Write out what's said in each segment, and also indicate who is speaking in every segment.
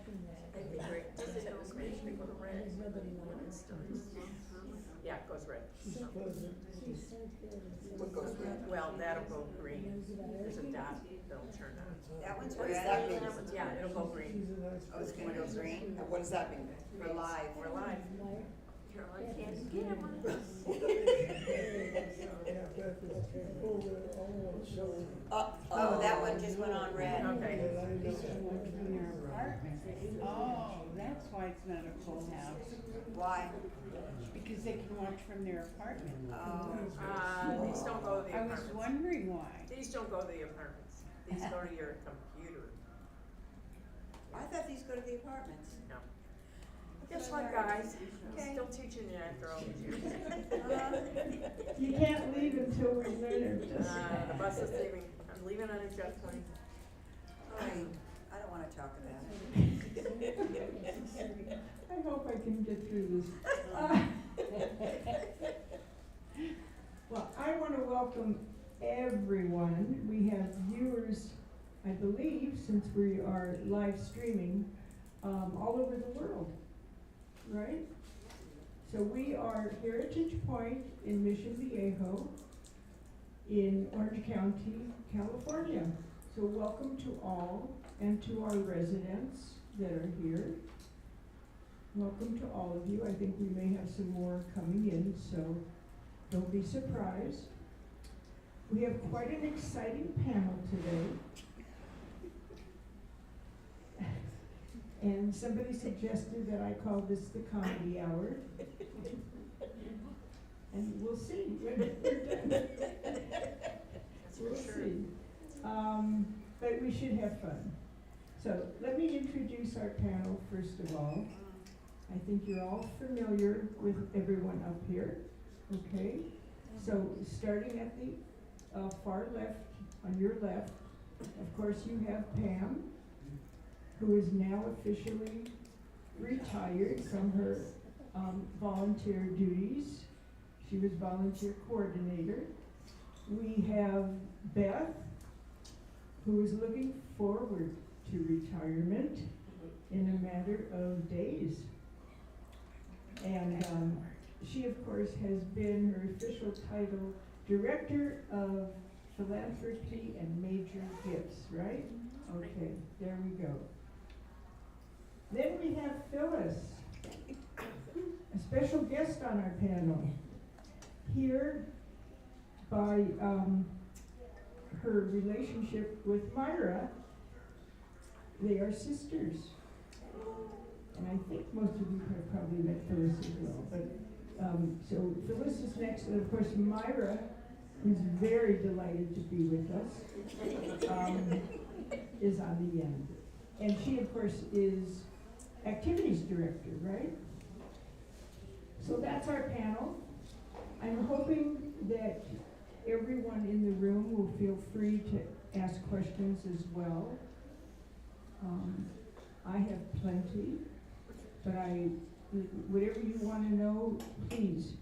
Speaker 1: That'd be great. Does it go green? Should it go to red? When it starts? Yeah, it goes red.
Speaker 2: What goes red?
Speaker 1: Well, that'll go green. There's a dot that'll turn on.
Speaker 3: That one's
Speaker 2: What does
Speaker 3: red.
Speaker 2: that mean?
Speaker 1: Yeah, it'll go green.
Speaker 3: Oh, it's gonna go green?
Speaker 2: And what does that mean?
Speaker 3: We're live.
Speaker 1: We're live. Caroline can't get him.
Speaker 3: Oh, that one just went on red.
Speaker 1: Okay.
Speaker 4: From their apartment. Oh, that's why it's not a full house,
Speaker 3: Why?
Speaker 4: because they can watch from their apartment.
Speaker 3: Oh,
Speaker 1: These don't go to the
Speaker 4: I was
Speaker 1: apartments.
Speaker 4: wondering why.
Speaker 1: These don't go to the apartments. These go to your computer.
Speaker 3: I thought these go to the apartments.
Speaker 1: No. Guess what, guys?
Speaker 3: Okay.
Speaker 1: Still teaching you after all these years.
Speaker 5: You can't leave until we learn it.
Speaker 1: The bus is leaving. I'm leaving on a jet plane.
Speaker 3: I don't wanna talk about it.
Speaker 5: I hope I can get through this. Well, I want to welcome everyone. We have viewers, I believe, since we are live streaming, all over the world, right? So we are Heritage Pointe in Mission Viejo in Orange County, California. So welcome to all and to our residents that are here. Welcome to all of you. I think we may have some more coming in, so don't be surprised. We have quite an exciting panel today. And somebody suggested that I call this the comedy hour. And we'll see when we're done.
Speaker 1: That's for
Speaker 5: We'll
Speaker 1: sure.
Speaker 5: see. But we should have fun. So let me introduce our panel first of all. I think you're all familiar with everyone up here, okay? So starting at the far left, on your left, of course you have Pam, who is now officially retired from her volunteer duties. She was volunteer coordinator. We have Beth, who is looking forward to retirement in a matter of days. And she, of course, has been her official title, Director of Philanthropy and Major Gifts, right? Okay, there we go. Then we have Phyllis, a special guest on our panel, here by her relationship with Myra. They are sisters. And I think most of you have probably met Phyllis as well. But so Phyllis is next, and of course Myra is very delighted to be with us, is on the end. And she, of course, is activities director, right? So that's our panel. I'm hoping that everyone in the room will feel free to ask questions as well. I have plenty, but whatever you want to know, please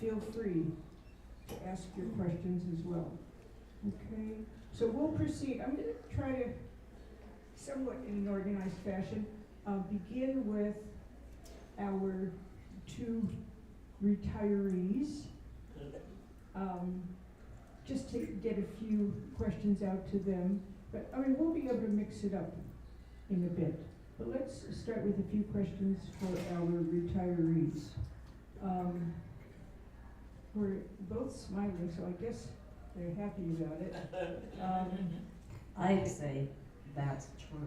Speaker 5: feel free to ask your questions as well. Okay, so we'll proceed. I'm going to try to, somewhat in an organized fashion, begin with our two retirees, just to get a few questions out to them. But I mean, we'll be able to mix it up in a bit. But let's start with a few questions for our retirees. We're both smiling, so I guess they're happy about it.
Speaker 6: I'd say that's true.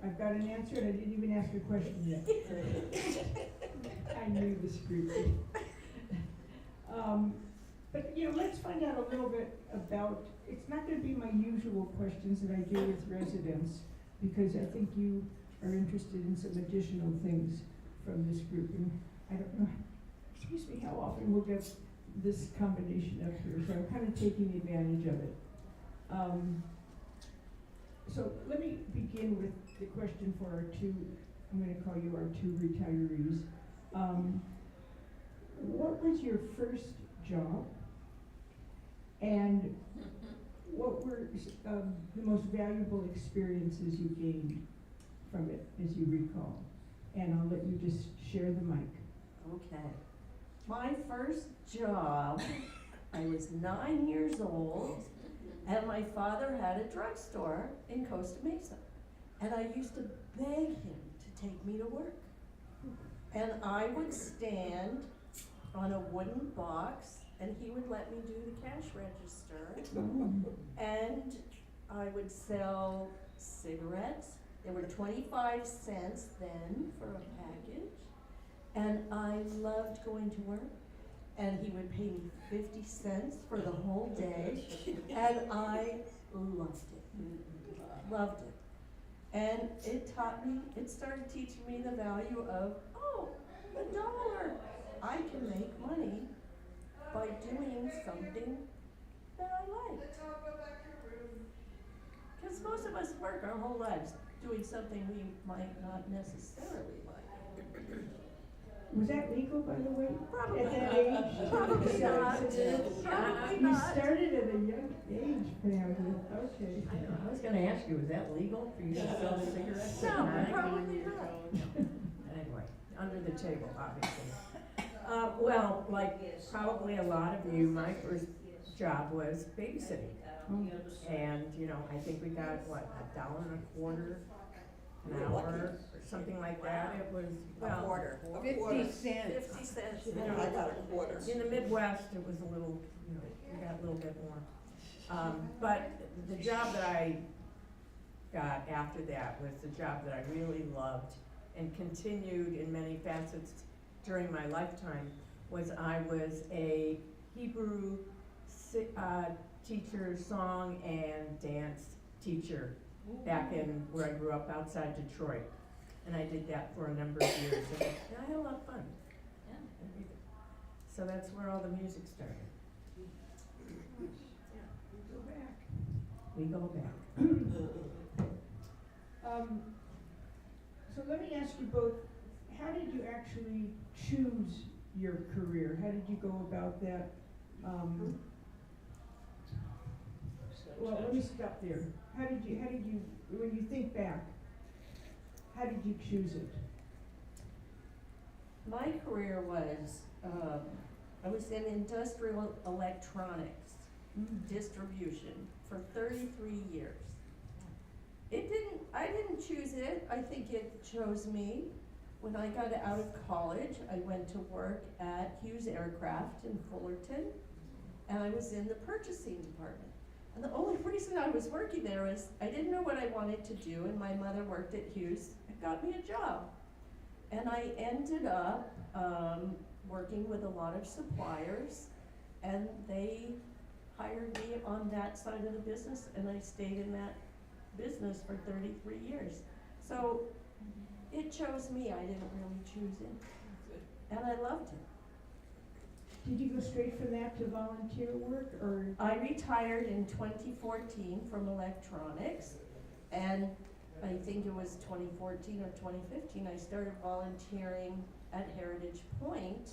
Speaker 5: I've got an answer and I didn't even ask a question yet. I knew this group. But let's find out a little bit about, it's not going to be my usual questions that I do with residents, because I think you are interested in some additional things from this group. And I don't know, excuse me, how often we'll get this combination up here, so I'm kind of taking advantage of it. So let me begin with the question for our two, I'm going to call you our two retirees. What was your first job? And what were the most valuable experiences you gained from it, as you recall. And I'll let you just share the mic.
Speaker 2: Okay. My first job, I was 9 years old, and my father had a drugstore in Costa Mesa. And I used to beg him to take me to work. And I would stand on a wooden box, and he would let me do the cash register. And I would sell cigarettes. They were 25 cents then for a package. And I loved going to work. And he would pay me 50 cents for the whole day. And I loved it. Loved it. And it started teaching me the value of, oh, $1. I can make money by doing something that I liked. Because most of us work our whole lives doing something we might not necessarily like.
Speaker 5: Was that legal, by the way?
Speaker 2: Probably
Speaker 5: At that
Speaker 2: not.
Speaker 5: age?
Speaker 2: Probably not. Probably
Speaker 5: You
Speaker 2: not.
Speaker 5: started at a young age, apparently. Okay.
Speaker 6: I was gonna ask you, is that legal for you to sell cigarettes?
Speaker 2: No,
Speaker 6: at
Speaker 2: probably not.
Speaker 6: Anyway, under the table, obviously. Well, like probably a lot of you, my first job was babysitting. And, you know, I think we got, what, $1.25 an hour or something like that. It was,
Speaker 3: A
Speaker 6: well,
Speaker 3: quarter.
Speaker 4: 50 cents.
Speaker 2: 50 cents.
Speaker 6: you know,
Speaker 3: I got a quarter.
Speaker 6: in the Midwest, it was a little, you know, we got a little bit more. But the job that I got after that was the job that I really loved and continued in many facets during my lifetime. Was I was a Hebrew teacher, song and dance teacher back in where I grew up outside Detroit. And I did that for a number of years, and I had a lot of fun. So that's where all the music started. We go back.
Speaker 5: So let me ask you both, how did you actually choose your career? How did you go about that? Well, let me stop there. How did you, when you think back, how did you choose it?
Speaker 2: My career was, I was in industrial electronics distribution for 33 years. I didn't choose it, I think it chose me. When I got out of college, I went to work at Hughes Aircraft in Fullerton, and I was in the purchasing department. And the only reason I was working there was I didn't know what I wanted to do, and my mother worked at Hughes and got me a job. And I ended up working with a lot of suppliers, and they hired me on that side of the business, and I stayed in that business for 33 years. So it chose me, I didn't really choose it. And I loved it.
Speaker 5: Did you go straight from that to volunteer work, or?
Speaker 2: I retired in 2014 from electronics, and I think it was 2014 or 2015, I started volunteering at Heritage Pointe.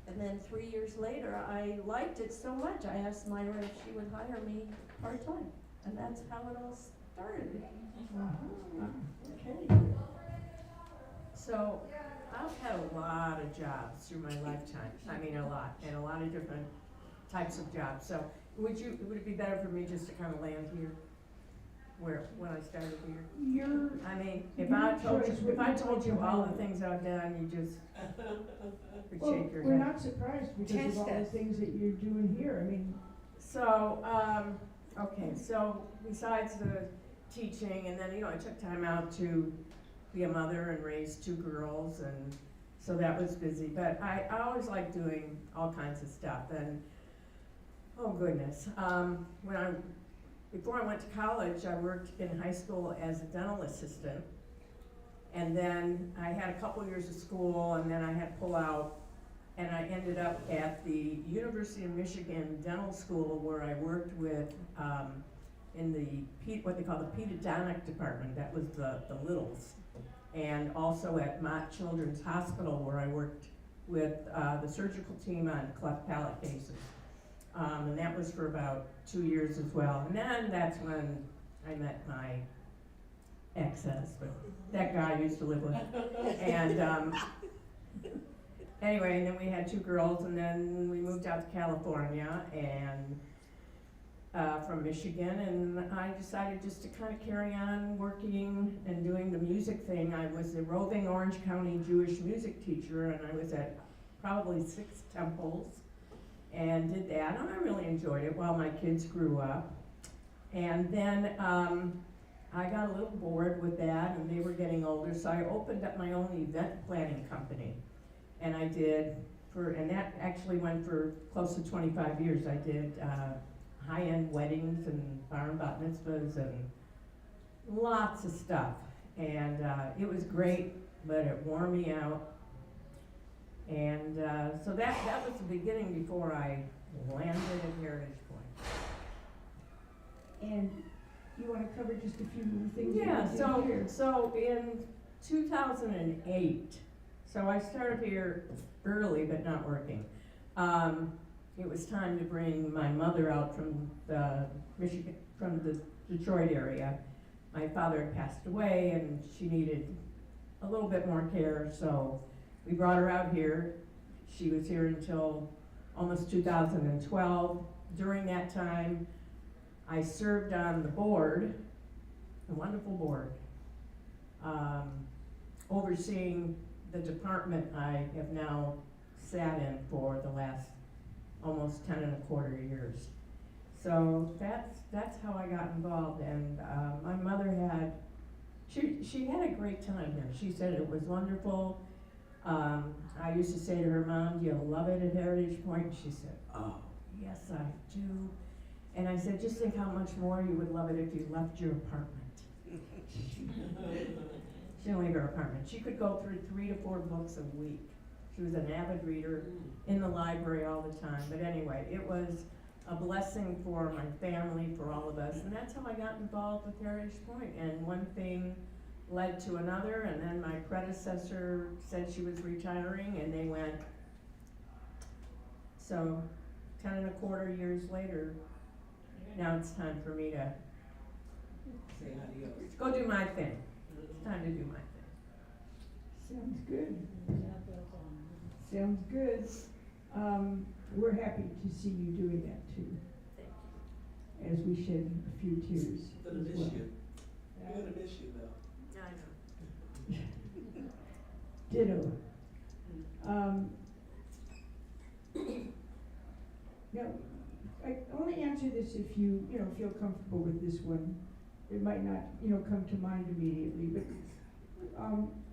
Speaker 2: And then 3 years later, I liked it so much, I asked Myra if she would hire me part-time. And that's how it all started.
Speaker 5: Okay.
Speaker 6: So I've had a lot of jobs through my lifetime. I mean, a lot, and a lot of different types of jobs. So would it be better for me just to kind of land here, when I started here? I mean, if I told you all the things I've done, you just would
Speaker 5: Well,
Speaker 6: shake your
Speaker 5: we're
Speaker 6: head.
Speaker 5: not surprised because
Speaker 4: Test
Speaker 5: of all the
Speaker 4: us.
Speaker 5: things that you're doing here. I mean,
Speaker 6: So, okay, so besides the teaching, and then, you know, I took time out to be a mother and raise 2 girls, and so that was busy. But I always liked doing all kinds of stuff, and oh goodness, before I went to college, I worked in high school as a dental assistant, and then I had a couple years of school, and then I had to pull out, and I ended up at the University of Michigan Dental School, where I worked with in the what they call the pedodontic department. That was the littles, and also at Mott Children's Hospital, where I worked with the surgical team on cleft palate cases. And that was for about 2 years as well. And then that's when I met my ex-husband, but that guy I used to live with. And, anyway, and then we had 2 girls, and then we moved out to California, and from Michigan, and I decided just to kind of carry on working and doing the music thing. I was a roving Orange County Jewish music teacher, and I was at probably 6 temples, and did that, and I really enjoyed it while my kids grew up. And then I got a little bored with that, and they were getting older, so I opened up my own event planning company. And I did, and that actually went for close to 25 years. I did high-end weddings and bar and bat mitzvahs and lots of stuff. And it was great, but it wore me out. And so that was the beginning before I landed at Heritage Pointe.
Speaker 5: And you wanna cover just a few things
Speaker 6: Yeah,
Speaker 5: that you
Speaker 6: so,
Speaker 5: did here?
Speaker 6: so in 2008, so I started here early but not working. It was time to bring my mother out from the Michigan, from the Detroit area. My father had passed away and she needed a little bit more care, so we brought her out here. She was here until almost 2012. During that time, I served on the board, a wonderful board, overseeing the department I have now sat in for the last almost 10 and a quarter years. So that's how I got involved, and my mother she had a great time here. She said it was wonderful. I used to say to her, Mom, do you love it at Heritage Pointe? She said, oh, yes I do. And I said, just think how much more you would love it if you left your apartment. She didn't leave her apartment. She could go through 3 to 4 books a week. She was an avid reader in the library all the time. But anyway, it was a blessing for my family, for all of us. And that's how I got involved with Heritage Pointe. And one thing led to another, and then my predecessor said she was retiring, and they went. So 10 and a quarter years later, now it's time for me to go do my thing. It's time to do my thing.
Speaker 5: Sounds good. Sounds good. We're happy to see you doing that too,
Speaker 1: Thank you.
Speaker 5: as we shed a few tears
Speaker 7: Gonna
Speaker 5: as
Speaker 7: miss
Speaker 5: well.
Speaker 7: you. We're gonna miss you though.
Speaker 1: I know.
Speaker 5: Ditto. Now, I only answer this if you feel comfortable with this one. It might not, come to mind immediately, but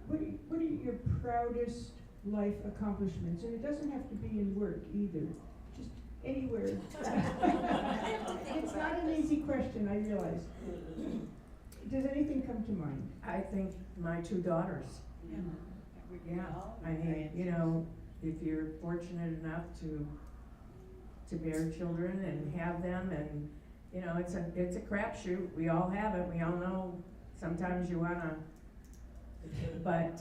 Speaker 5: what are your proudest life accomplishments? And it doesn't have to be in work either, just anywhere. It's not an easy question, I realize. Does anything come to mind?
Speaker 6: I think my 2 daughters. Yeah, I mean, if you're fortunate enough to bear children and have them, and it's a crapshoot. We all have it. We all know sometimes you wanna, but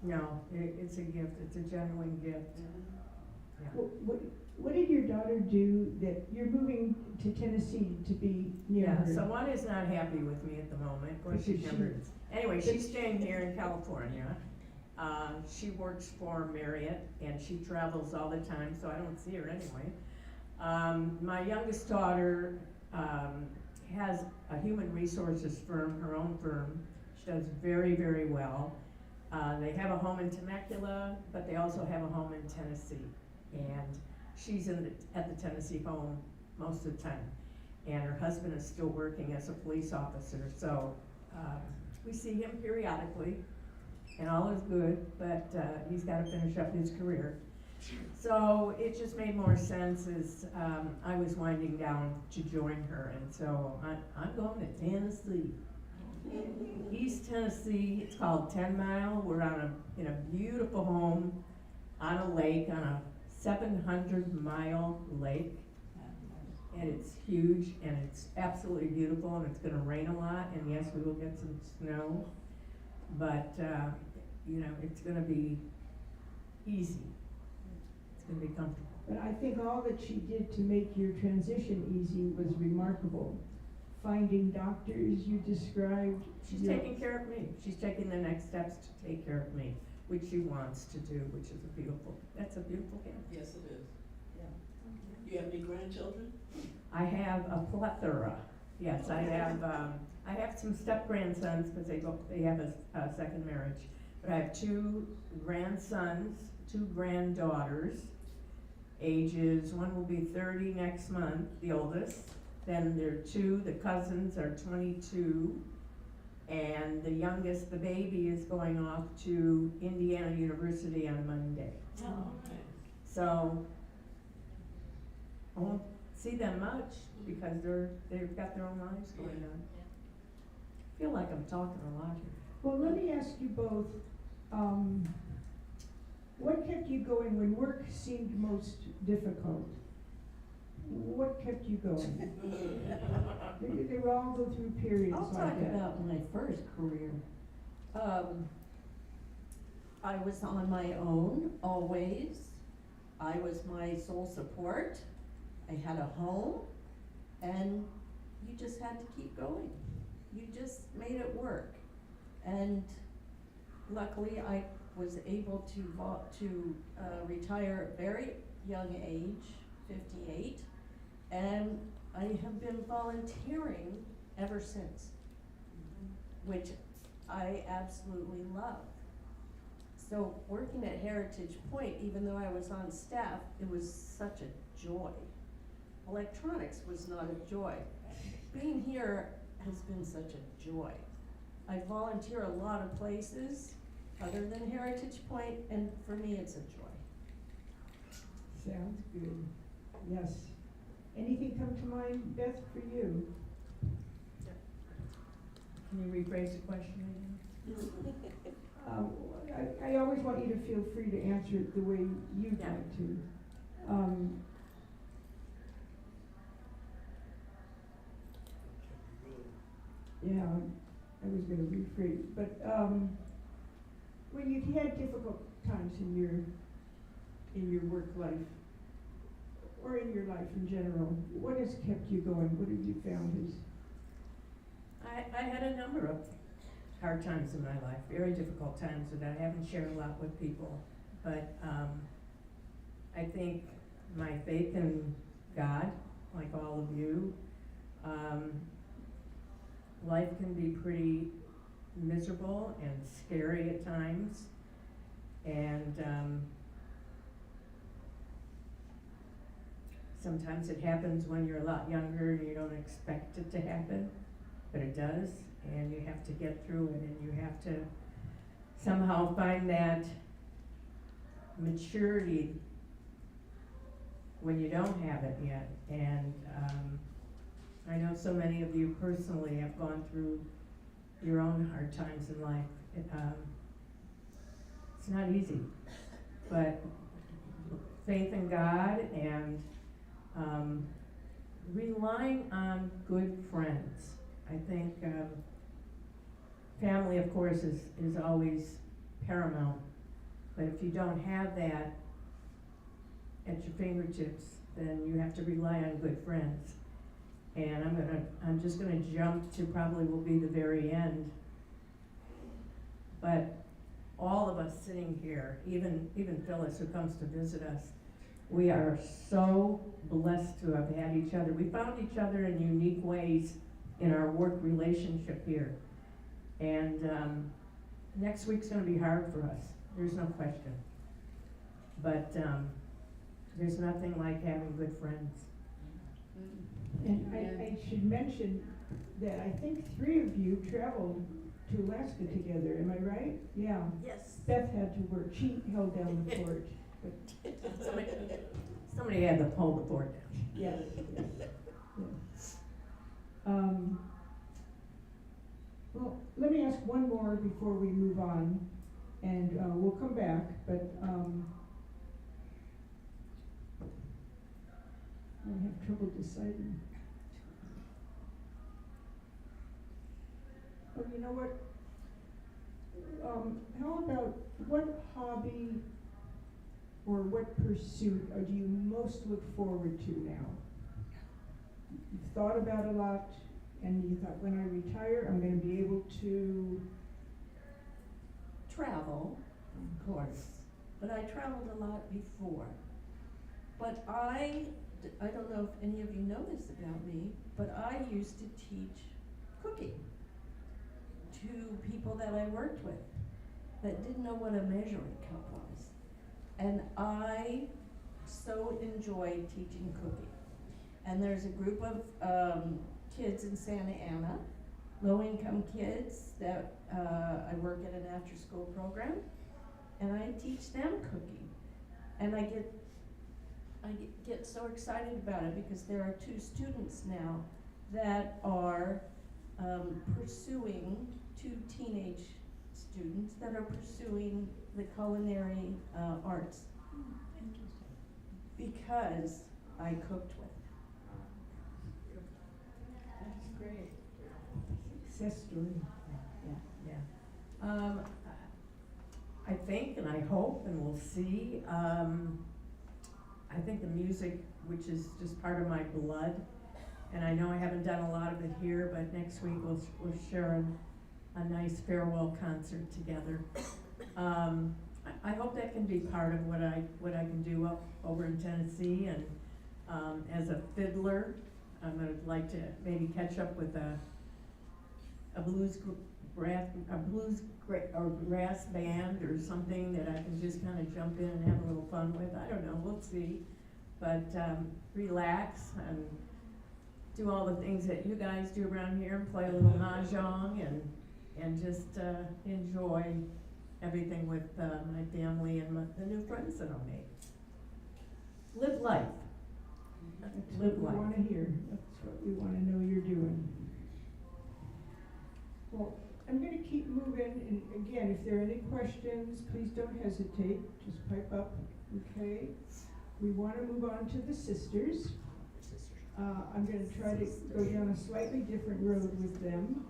Speaker 6: no, it's a gift. It's a genuine gift. Yeah.
Speaker 5: What did your daughter do that you're moving to Tennessee to be near
Speaker 6: Yeah,
Speaker 5: her?
Speaker 6: so one is not happy with me at the moment. Of course, she's
Speaker 5: Because
Speaker 6: never. Anyway, she's staying here in California. She works for Marriott, and she travels all the time, so I don't see her anyway. My youngest daughter has a human resources firm, her own firm. She does very, very well. They have a home in Temecula, but they also have a home in Tennessee. And she's at the Tennessee home most of the time. And her husband is still working as a police officer, so we see him periodically, and all is good, but he's got to finish up his career. So it just made more sense as I was winding down to join her, and so I'm going to Tennessee. East Tennessee, it's called 10 Mile. We're in a beautiful home on a lake, on a 700-mile lake. And it's huge, and it's absolutely beautiful, and it's gonna rain a lot, and yes, we will get some snow, but, it's gonna be easy. It's gonna be comfortable.
Speaker 5: But I think all that she did to make your transition easy was remarkable. finding doctors you described.
Speaker 6: She's
Speaker 5: your-
Speaker 6: taking care of me. She's taking the next steps to take care of me, which she wants to do, which is that's a beautiful gift.
Speaker 7: Yes, it is.
Speaker 6: Yeah.
Speaker 7: You have any grandchildren?
Speaker 6: I have a plethora. Yes, I have some step-grandsons because they have a second marriage. But I have 2 grandsons, 2 granddaughters, ages, one will be 30 next month, the oldest. Then there are 2, the cousins are 22, and the youngest, the baby, is going off to Indiana University on Monday.
Speaker 7: Oh, okay.
Speaker 6: So, I won't see them much because they've got their own lives going on. I feel like I'm talking a lot here.
Speaker 5: Well, let me ask you both, what kept you going when work seemed most difficult? What kept you going? They all go through periods
Speaker 2: I'll
Speaker 5: like
Speaker 2: talk
Speaker 5: that.
Speaker 2: about my first career. I was on my own, always. I was my sole support. I had a home, and you just had to keep going. You just made it work. And luckily, I was able to retire at a very young age, 58, and I have been volunteering ever since, which I absolutely love. So working at Heritage Pointe, even though I was on staff, it was such a joy. Electronics was not a joy. Being here has been such a joy. I volunteer a lot of places other than Heritage Pointe, and for me it's a joy.
Speaker 5: Sounds good. Yes. Anything come to mind, Beth, for you?
Speaker 6: Can you rephrase the question again?
Speaker 5: I always want you to feel free to answer it the way you'd
Speaker 6: Yeah.
Speaker 5: like to. Yeah, I was gonna rephrase, but, when you've had difficult times in your work life, or in your life in general, what has kept you going? What have you found is?
Speaker 6: I had a number of hard times in my life, very difficult times that I haven't shared a lot with people. But I think my faith in God, like all of you, life can be pretty miserable and scary at times. And sometimes it happens when you're a lot younger and you don't expect it to happen, but it does, and you have to get through it, and you have to somehow find that maturity when you don't have it yet. And I know so many of you personally have gone through your own hard times in life. It's not easy, but faith in God and relying on good friends. I think family, of course, is always paramount, but if you don't have that at your fingertips, then you have to rely on good friends. And I'm just gonna jump to probably will be the very end. But all of us sitting here, even Phyllis who comes to visit us, we are so blessed to have had each other. We found each other in unique ways in our work relationship here. And next week's gonna be hard for us, there's no question. But there's nothing like having good friends.
Speaker 5: And I should mention that I think 3 of you traveled to Alaska together, am I right? Yeah.
Speaker 2: Yes.
Speaker 5: Beth had to work, she held down the fort, but
Speaker 6: Somebody had to hold the fort down.
Speaker 5: yes, yes. Well, let me ask one more before we move on, and we'll come back, but I have trouble deciding. Oh, you know what? How about what hobby or what pursuit do you most look forward to now? You've thought about a lot, And you thought, when I retire, I'm gonna be able to,
Speaker 2: Travel, of course, but I traveled a lot before. But I don't know if any of you know this about me, but I used to teach cooking to people that I worked with that didn't know what a measuring cup was. And I so enjoyed teaching cooking. And there's a group of kids in Santa Ana, low-income kids that I work at an after-school program, and I teach them cooking. And I get so excited about it because there are 2 students now that are pursuing, 2 teenage students that are pursuing the culinary arts because I cooked with them.
Speaker 4: That's great.
Speaker 5: success story.
Speaker 6: Yeah. I think and I hope and we'll see, I think the music, which is just part of my blood, and I know I haven't done a lot of it here, but next week we'll share a nice farewell concert together. I hope that can be part of what I can do up over in Tennessee, and as a fiddler, I'm gonna like to maybe catch up with a blues brass band or something that I can just kind of jump in and have a little fun with. I don't know, we'll see. But relax and do all the things that you guys do around here and play a little mahjong and just enjoy everything with my family and the new friends that I'll make. Live life.
Speaker 5: That's
Speaker 6: Live
Speaker 5: what we
Speaker 6: life.
Speaker 5: wanna hear, that's what we wanna know you're doing. Well, I'm gonna keep moving, and again, if there are any questions, please don't hesitate, just pipe up, okay? We wanna move on to the sisters. I'm gonna try to go down a slightly different road with them.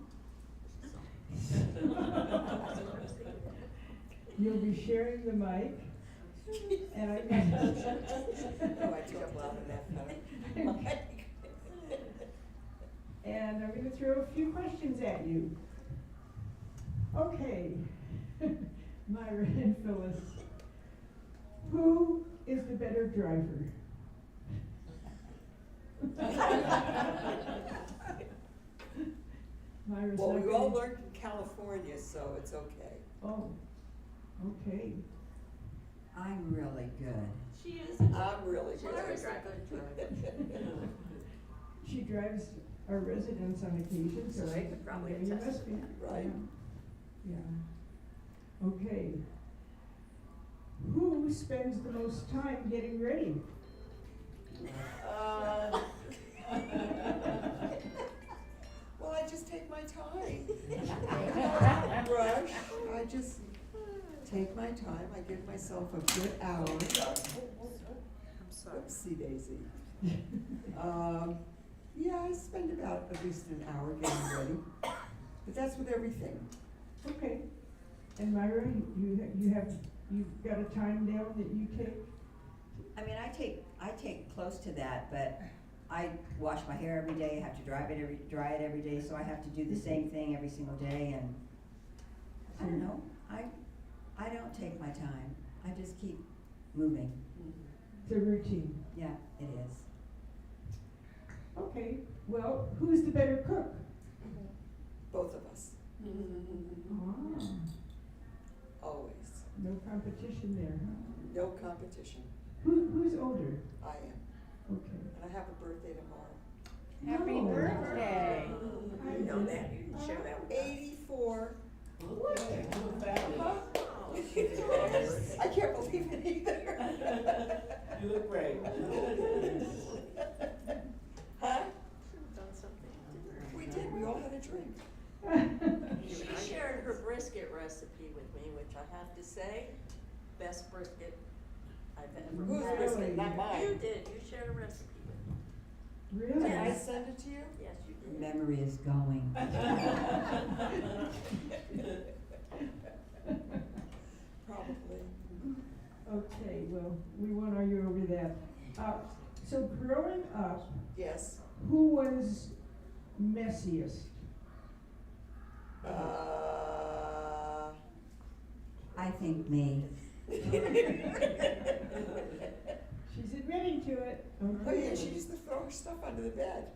Speaker 5: You'll be sharing the mic, and
Speaker 3: Oh, I took well in that.
Speaker 5: And I'm gonna throw a few questions at you. Okay, Myra and Phyllis, who is the better driver? Myra's
Speaker 3: Well,
Speaker 5: not
Speaker 3: we all
Speaker 5: gonna-
Speaker 3: learned in California, so it's okay.
Speaker 5: Oh, okay.
Speaker 3: I'm really good.
Speaker 1: She is.
Speaker 3: I'm really good.
Speaker 1: Myra's a good driver.
Speaker 5: She drives our residents on occasion, so
Speaker 1: So they could probably
Speaker 5: yeah, you
Speaker 1: attest
Speaker 5: must
Speaker 1: to
Speaker 5: be.
Speaker 1: that.
Speaker 3: Right.
Speaker 5: Yeah. Okay. Who spends the most time getting ready?
Speaker 3: Well, I just take my time. I don't rush. I just take my time. I give myself a good hour.
Speaker 1: I'm sorry.
Speaker 3: Oopsie daisy. Yeah, I spend about at least an hour getting ready. But that's with everything.
Speaker 5: Okay. And Myra, you've got a time down that you take?
Speaker 8: I mean, I take close to that, but I wash my hair every day, I have to dry it every day, so I have to do the same thing every single day, and I don't know, I don't take my time, I just keep moving.
Speaker 5: It's a routine.
Speaker 8: Yeah, it is.
Speaker 5: Okay, well, who's the better cook?
Speaker 3: Both of us.
Speaker 5: Ah,
Speaker 3: Always.
Speaker 5: no competition there, huh?
Speaker 3: No competition.
Speaker 5: Who's older?
Speaker 3: I am.
Speaker 5: Okay.
Speaker 3: And I have a birthday tomorrow.
Speaker 4: Happy
Speaker 5: No.
Speaker 4: birthday.
Speaker 1: You know that, you didn't share that with us.
Speaker 3: 84.
Speaker 7: Okay, you're fabulous.
Speaker 3: I can't believe it either.
Speaker 7: You look great.
Speaker 3: Huh?
Speaker 1: Should've done something different.
Speaker 3: We did, we all had a drink.
Speaker 1: She shared her brisket recipe with me, which I have to say, best brisket I've ever
Speaker 3: Whose
Speaker 1: had.
Speaker 3: brisket? Not
Speaker 1: You
Speaker 3: mine.
Speaker 1: did, you shared a recipe with me.
Speaker 5: Really?
Speaker 3: Did I send it to you?
Speaker 1: Yes, you did.
Speaker 8: Memory is going.
Speaker 3: Probably.
Speaker 5: Okay, well, we won't argue over that. So growing up,
Speaker 3: Yes.
Speaker 5: who was messiest?
Speaker 8: I think me.
Speaker 5: She's admitting to it.
Speaker 3: Oh yeah, she used to throw her stuff under the bed.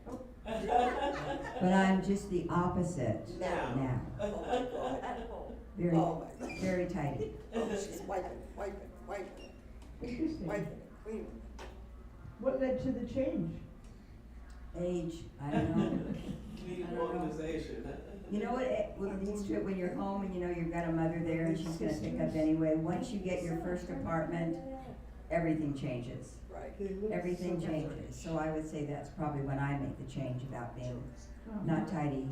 Speaker 8: But I'm just the opposite
Speaker 3: Now.
Speaker 8: now.
Speaker 3: Oh my God.
Speaker 1: At home.
Speaker 8: Very,
Speaker 3: Oh my God.
Speaker 8: very tidy.
Speaker 3: Oh, she's wiping,
Speaker 5: Interesting.
Speaker 3: cleaning.
Speaker 5: What led to the change?
Speaker 8: Age, I don't know.
Speaker 7: Need
Speaker 8: I don't know.
Speaker 7: organization.
Speaker 8: You know what leads to it when you're home and you know you've got a mother there and she's gonna pick up anyway? Once you get your first apartment, everything changes.
Speaker 3: Right.
Speaker 8: Everything changes. So I would say that's probably when I make the change about being not tidy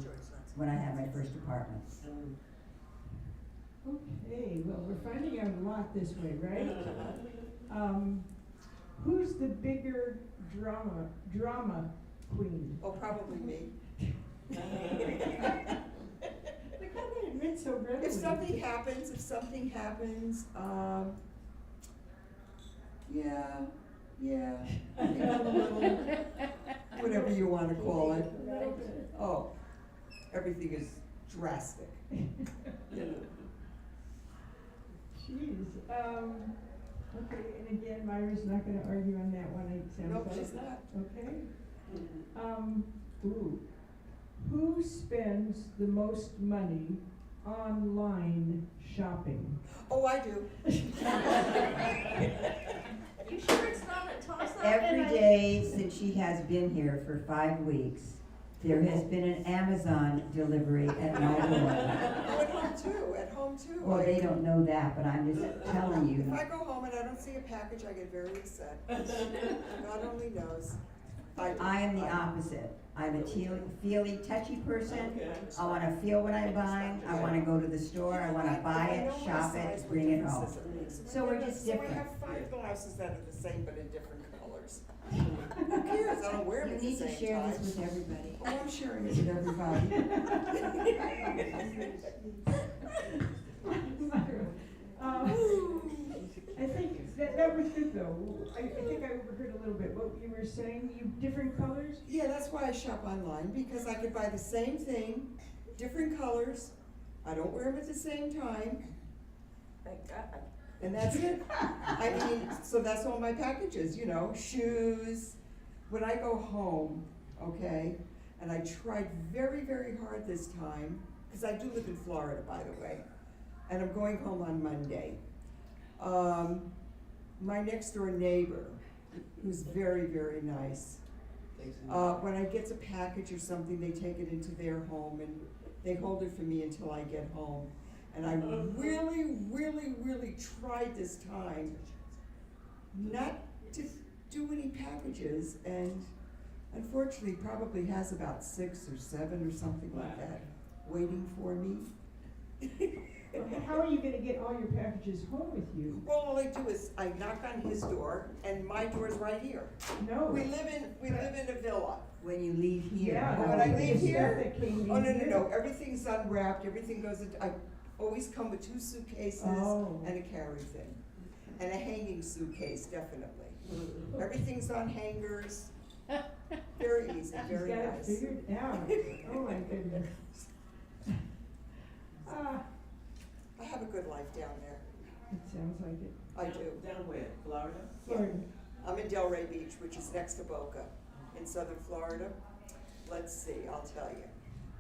Speaker 8: when I have my first apartment.
Speaker 5: Okay, well, we're finding out a lot this way, right? Who's the bigger drama queen?
Speaker 3: Oh, probably me.
Speaker 5: Look how they admit so readily.
Speaker 3: If something happens, yeah, I think I'm a little, whatever you wanna call it. Oh, everything is drastic. You know.
Speaker 5: Jeez, okay, and again, Myra's not gonna argue on that one, it sounds like.
Speaker 3: Nope, she's not.
Speaker 5: Okay. Who spends the most money online shopping?
Speaker 3: Oh, I do.
Speaker 1: You sure it's not a toss-up?
Speaker 8: Every day since she has been here for 5 weeks, there has been an Amazon delivery at my door.
Speaker 3: Oh, at home too.
Speaker 8: Well, they don't know that, but I'm just telling
Speaker 3: If
Speaker 8: you.
Speaker 3: I go home and I don't see a package, I get very upset. God only knows.
Speaker 8: I am the opposite. I'm a feely, touchy person.
Speaker 7: Okay.
Speaker 8: I wanna feel what I'm buying. I wanna go to the store. I wanna buy it, shop it, bring it home. So we're just
Speaker 3: So I
Speaker 8: different.
Speaker 3: have 5 glasses that are the same but in different colors. Who cares? I don't wear them
Speaker 8: You
Speaker 3: at the
Speaker 8: need
Speaker 3: same
Speaker 8: to share
Speaker 3: time.
Speaker 8: this with everybody.
Speaker 3: Oh, I'm sharing it with everybody.
Speaker 5: I think that was good though. I think I overheard a little bit what you were saying, you, different colors?
Speaker 3: Yeah, that's why I shop online, because I could buy the same thing, different colors. I don't wear them at the same time,
Speaker 1: Thank God.
Speaker 3: and that's it. I mean, so that's all my packages, you know, shoes. When I go home, okay, and I tried very, very hard this time, because I do live in Florida, by the way, and I'm going home on Monday. My next door neighbor, who's very, very nice, when I get a package or something, they take it into their home and they hold it for me until I get home. And I really, really, really tried this time not to do any packages, and unfortunately probably has about 6 or 7 or something like that waiting for me.
Speaker 5: How are you gonna get all your packages home with you?
Speaker 3: Well, all I do is I knock on his door, and my door's right here.
Speaker 5: No.
Speaker 3: We live in a villa.
Speaker 8: When you leave here.
Speaker 5: Yeah.
Speaker 3: Oh, when I
Speaker 5: the
Speaker 3: leave
Speaker 5: stuff
Speaker 3: here?
Speaker 5: that came
Speaker 3: Oh,
Speaker 5: in
Speaker 3: no,
Speaker 5: here.
Speaker 3: no, everything's unwrapped, everything goes into, I always come with 2 suitcases
Speaker 5: Oh.
Speaker 3: and a carry thing. And a hanging suitcase, definitely. Everything's on hangers. Very easy, very
Speaker 5: She's got it
Speaker 3: nice.
Speaker 5: figured out. Oh my goodness.
Speaker 3: I have a good life down there.
Speaker 5: It sounds like it.
Speaker 3: I do.
Speaker 7: Down where? Florida?
Speaker 5: Florida.
Speaker 3: I'm in Delray Beach, which is next to Boca, in southern Florida. Let's see, I'll tell you.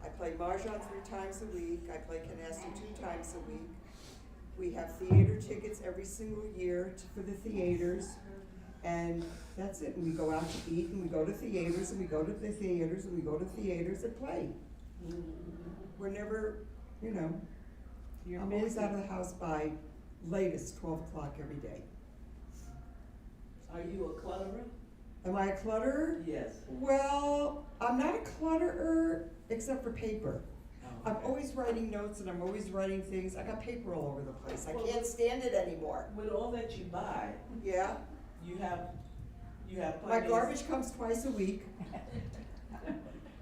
Speaker 3: I play Mahjong 3 times a week. I play canasta 2 times a week. We have theater tickets every single year for the theaters. And that's it. And we go out to eat, and we go to theaters, and we go to the theaters, and we go to theaters and play. We're never, you know,
Speaker 4: You're
Speaker 3: I'm always
Speaker 4: busy.
Speaker 3: out of the house by latest 12 o'clock every day.
Speaker 7: Are you a clutterer?
Speaker 3: Am I a clutterer?
Speaker 7: Yes.
Speaker 3: Well, I'm not a clutterer except for paper. I'm
Speaker 7: Okay.
Speaker 3: always writing notes and I'm always writing things. I got paper all over the place. I
Speaker 7: Well,
Speaker 3: can't stand it anymore.
Speaker 7: With all that you buy,
Speaker 3: Yeah?
Speaker 7: you have
Speaker 3: My
Speaker 7: plenty.
Speaker 3: garbage comes twice a week.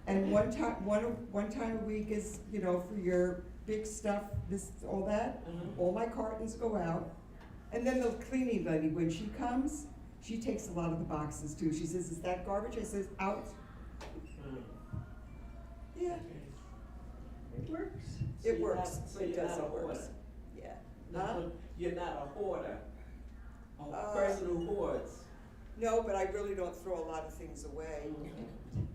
Speaker 3: And one time a week is, you know, for your big stuff, this, all that.
Speaker 7: Mhm.
Speaker 3: All my cartons go out. And then the cleaning lady, when she comes, she takes a lot of the boxes too. She says, "Is that garbage?" I says, "Out."
Speaker 7: Mm.
Speaker 3: Yeah,
Speaker 5: It works.
Speaker 7: So
Speaker 3: it
Speaker 7: you're
Speaker 3: works,
Speaker 7: not- so
Speaker 3: it
Speaker 7: you're
Speaker 3: does,
Speaker 7: not
Speaker 3: it
Speaker 7: a
Speaker 3: works,
Speaker 7: hoarder.
Speaker 3: yeah.
Speaker 7: No,
Speaker 3: Huh?
Speaker 7: you're not a hoarder, a
Speaker 3: Uh,
Speaker 7: person who hoards.
Speaker 3: No, but I really don't throw a lot of things away.
Speaker 7: Mhm.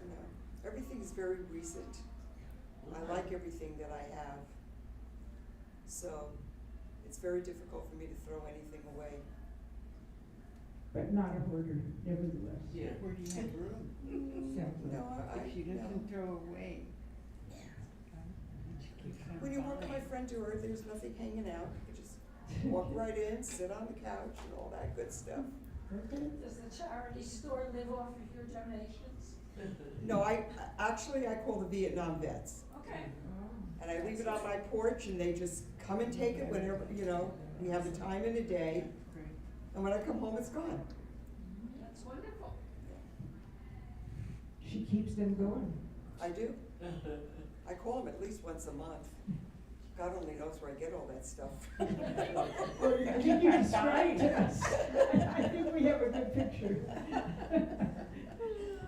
Speaker 3: You know, everything's very recent. I like everything that I have. So it's very difficult for me to throw anything away.
Speaker 5: But not a hoarder, nevertheless.
Speaker 7: Yeah.
Speaker 4: Where do you have room?
Speaker 5: Exactly.
Speaker 3: No,
Speaker 4: If she
Speaker 3: no.
Speaker 4: doesn't throw away. She keeps on
Speaker 3: When you walk to my
Speaker 4: buying.
Speaker 3: front door, there's nothing hanging out. You just walk right in, sit on the couch and all that good stuff.
Speaker 5: Okay.
Speaker 9: Does the charity store live off of your donations?
Speaker 3: No, I call the Vietnam vets.
Speaker 9: Okay.
Speaker 3: And I leave it on my porch and they just come and take it whenever, we have the time in the day.
Speaker 4: Great.
Speaker 3: And when I come home, it's gone.
Speaker 9: That's wonderful.
Speaker 5: She keeps them going.
Speaker 3: I do. I call them at least once a month. God only knows where I get all that stuff.
Speaker 5: Well, I think you described us. I think we have a good picture.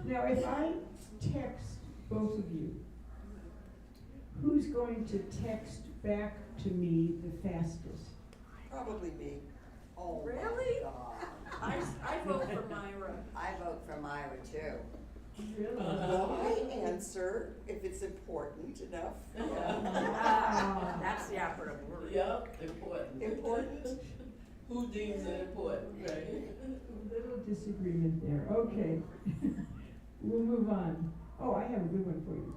Speaker 5: Now, if I text both of you, who's going to text back to me the fastest?
Speaker 3: Probably me.
Speaker 2: Oh, my
Speaker 1: Really?
Speaker 2: God.
Speaker 1: I vote for Myra.
Speaker 2: I vote for Myra too.
Speaker 5: Really?
Speaker 3: Well, I answer if it's important enough.
Speaker 1: Ah, that's the operative word.
Speaker 7: Yep, important.
Speaker 3: Important?
Speaker 7: Who deems it important, right?
Speaker 5: A little disagreement there. Okay. We'll move on. Oh, I have a good one for you.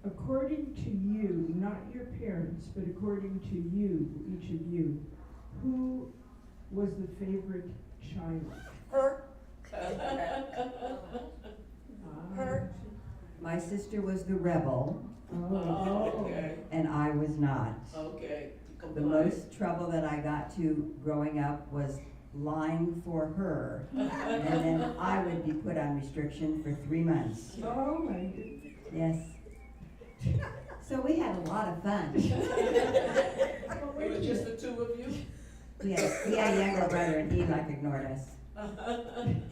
Speaker 5: According to you, not your parents, but according to you, each of you, who was the favorite child?
Speaker 3: Her,
Speaker 5: Ah.
Speaker 3: her.
Speaker 8: My sister was the rebel,
Speaker 7: Oh, okay,
Speaker 8: and I was not.
Speaker 7: okay.
Speaker 8: The
Speaker 7: Comply.
Speaker 8: most trouble that I got to growing up was lying for her, and then I would be put on restriction for 3 months.
Speaker 5: Oh, my goodness.
Speaker 8: Yes. So we had a lot of fun.
Speaker 7: It was just the two of you?
Speaker 8: We had a younger brother, and he like ignored us.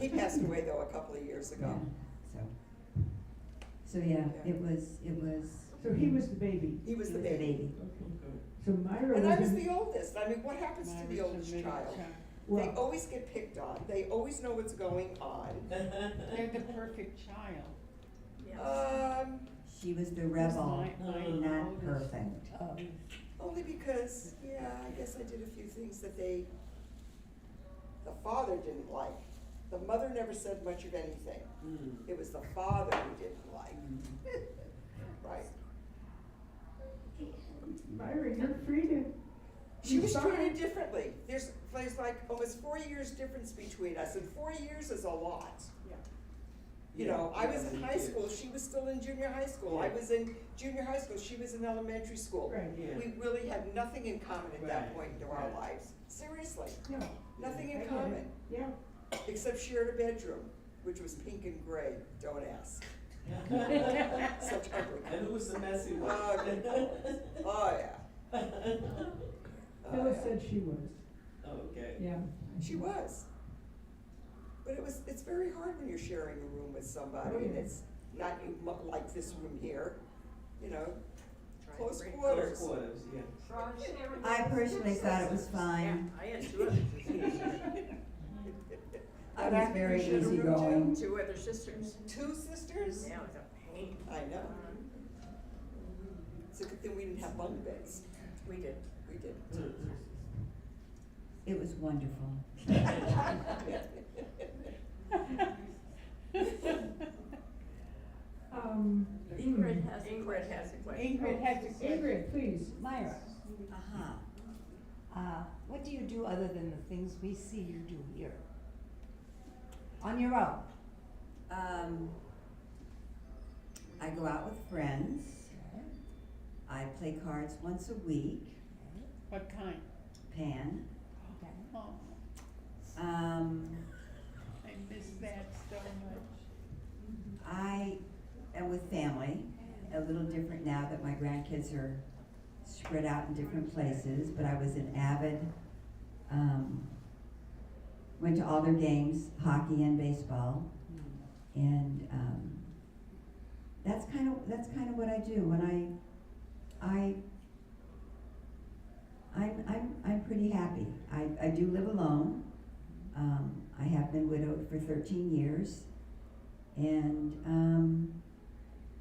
Speaker 3: He passed away though a couple of years ago.
Speaker 8: So yeah, it was
Speaker 5: So he was the baby.
Speaker 3: He was
Speaker 8: he
Speaker 3: the
Speaker 8: was a
Speaker 3: baby.
Speaker 8: baby.
Speaker 5: Okay. So Myra
Speaker 3: And I was
Speaker 5: in-
Speaker 3: the oldest. I mean, what happens to the
Speaker 4: Myra's
Speaker 3: oldest
Speaker 4: middle
Speaker 3: child? They
Speaker 5: Well,
Speaker 3: always get picked on. They always know what's going on.
Speaker 4: They're the perfect child.
Speaker 8: She was the rebel,
Speaker 4: Mine
Speaker 8: not
Speaker 4: oldest.
Speaker 8: perfect.
Speaker 3: Only because, yeah, I guess I did a few things that the father didn't like. The mother never said much of anything.
Speaker 7: Mm.
Speaker 3: It was the father who didn't like. Right.
Speaker 5: Myra, you're free to.
Speaker 3: She was
Speaker 5: decide.
Speaker 3: treated differently. There's like almost 4 years difference between us, and 4 years is a lot. You know, I was in high school, she was still in junior high school. I
Speaker 7: Yeah.
Speaker 3: was in junior high school, she was in elementary school.
Speaker 5: Right.
Speaker 7: Yeah.
Speaker 3: We really had nothing in common at that
Speaker 7: Right.
Speaker 3: point into our
Speaker 7: Right.
Speaker 3: lives. Seriously,
Speaker 5: No,
Speaker 3: nothing
Speaker 5: I
Speaker 3: in
Speaker 5: get it.
Speaker 3: common,
Speaker 5: Yeah.
Speaker 3: except shared a bedroom, which was pink and gray, don't ask. Such ugly.
Speaker 7: And who was the messy one?
Speaker 3: Oh, good Lord. Oh, yeah. Oh,
Speaker 5: Phyllis
Speaker 3: yeah.
Speaker 5: said she was.
Speaker 7: Okay.
Speaker 5: Yeah.
Speaker 3: She was. But it's very hard when you're sharing a room with somebody and it's not like this room here, you know, close quarters.
Speaker 7: Close quarters, yeah.
Speaker 9: Ron sharing
Speaker 8: I
Speaker 9: with
Speaker 8: personally
Speaker 9: his
Speaker 8: thought it was
Speaker 9: sisters.
Speaker 8: fine.
Speaker 1: I had two other sisters.
Speaker 8: I
Speaker 3: And
Speaker 8: was
Speaker 3: think
Speaker 8: very
Speaker 3: we shared a room too.
Speaker 8: easygoing.
Speaker 1: Two other sisters.
Speaker 3: 2 sisters?
Speaker 1: Yeah, it was a pain.
Speaker 3: I know. It's a good thing we didn't have bunk beds.
Speaker 1: We did.
Speaker 3: We did.
Speaker 8: It was wonderful.
Speaker 1: Ingrid has a question.
Speaker 4: Ingrid has a question.
Speaker 5: Ingrid, please.
Speaker 10: Myra,
Speaker 8: Uh-huh.
Speaker 10: what do you do other than the things we see you do here? On your own?
Speaker 8: I go out with friends. I play cards once a week.
Speaker 4: What kind?
Speaker 8: Pan.
Speaker 10: Okay.
Speaker 4: Oh, I miss that so much.
Speaker 8: I am with family, a little different now that my grandkids are spread out in different places, but I was an avid, went to all their games, hockey and baseball, and that's kind of what I do when I'm pretty happy. I do live alone. I have been widowed for 13 years, and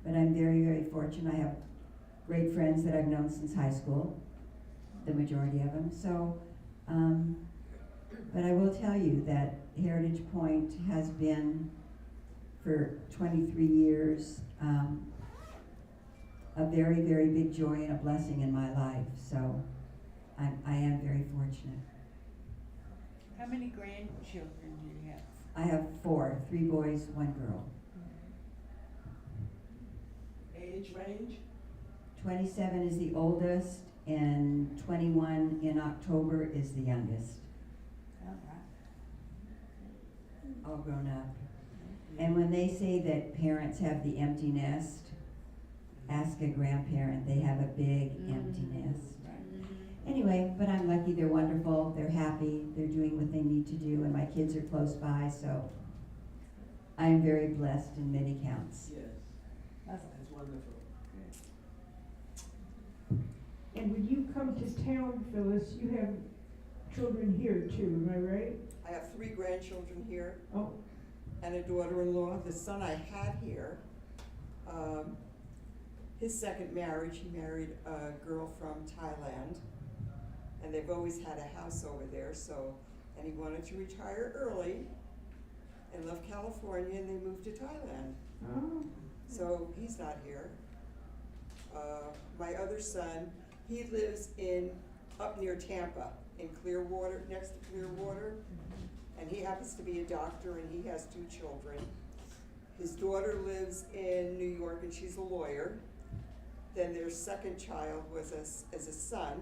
Speaker 8: but I'm very, very fortunate. I have great friends that I've known since high school, the majority of them. So, but I will tell you that Heritage Pointe has been, for 23 years, a very, very big joy and a blessing in my life. So I am very fortunate.
Speaker 4: How many grandchildren do you have?
Speaker 8: I have 4, 3 boys, 1 girl.
Speaker 7: Age range?
Speaker 8: 27 is the oldest, and 21 in October is the youngest,
Speaker 4: All right.
Speaker 8: all grown up. And when they say that parents have the empty nest, ask a grandparent, they have a big empty nest. Anyway, but I'm lucky, they're wonderful, they're happy, they're doing what they need to do, and my kids are close by, so I'm very blessed in many counts.
Speaker 7: Yes,
Speaker 4: That's
Speaker 7: that's wonderful.
Speaker 5: And when you come to town, Phyllis, you have children here too, am I right?
Speaker 3: I have 3 grandchildren here
Speaker 5: Oh,
Speaker 3: and a daughter-in-law. The son I had here, his second marriage, he married a girl from Thailand, and they've always had a house over there, so, and he wanted to retire early and left California, and they moved to Thailand.
Speaker 5: oh,
Speaker 3: So he's not here. My other son, he lives up near Tampa, in Clearwater, next to Clearwater. And he happens to be a doctor, and he has 2 children. His daughter lives in New York, and she's a lawyer. Then their second child was a son,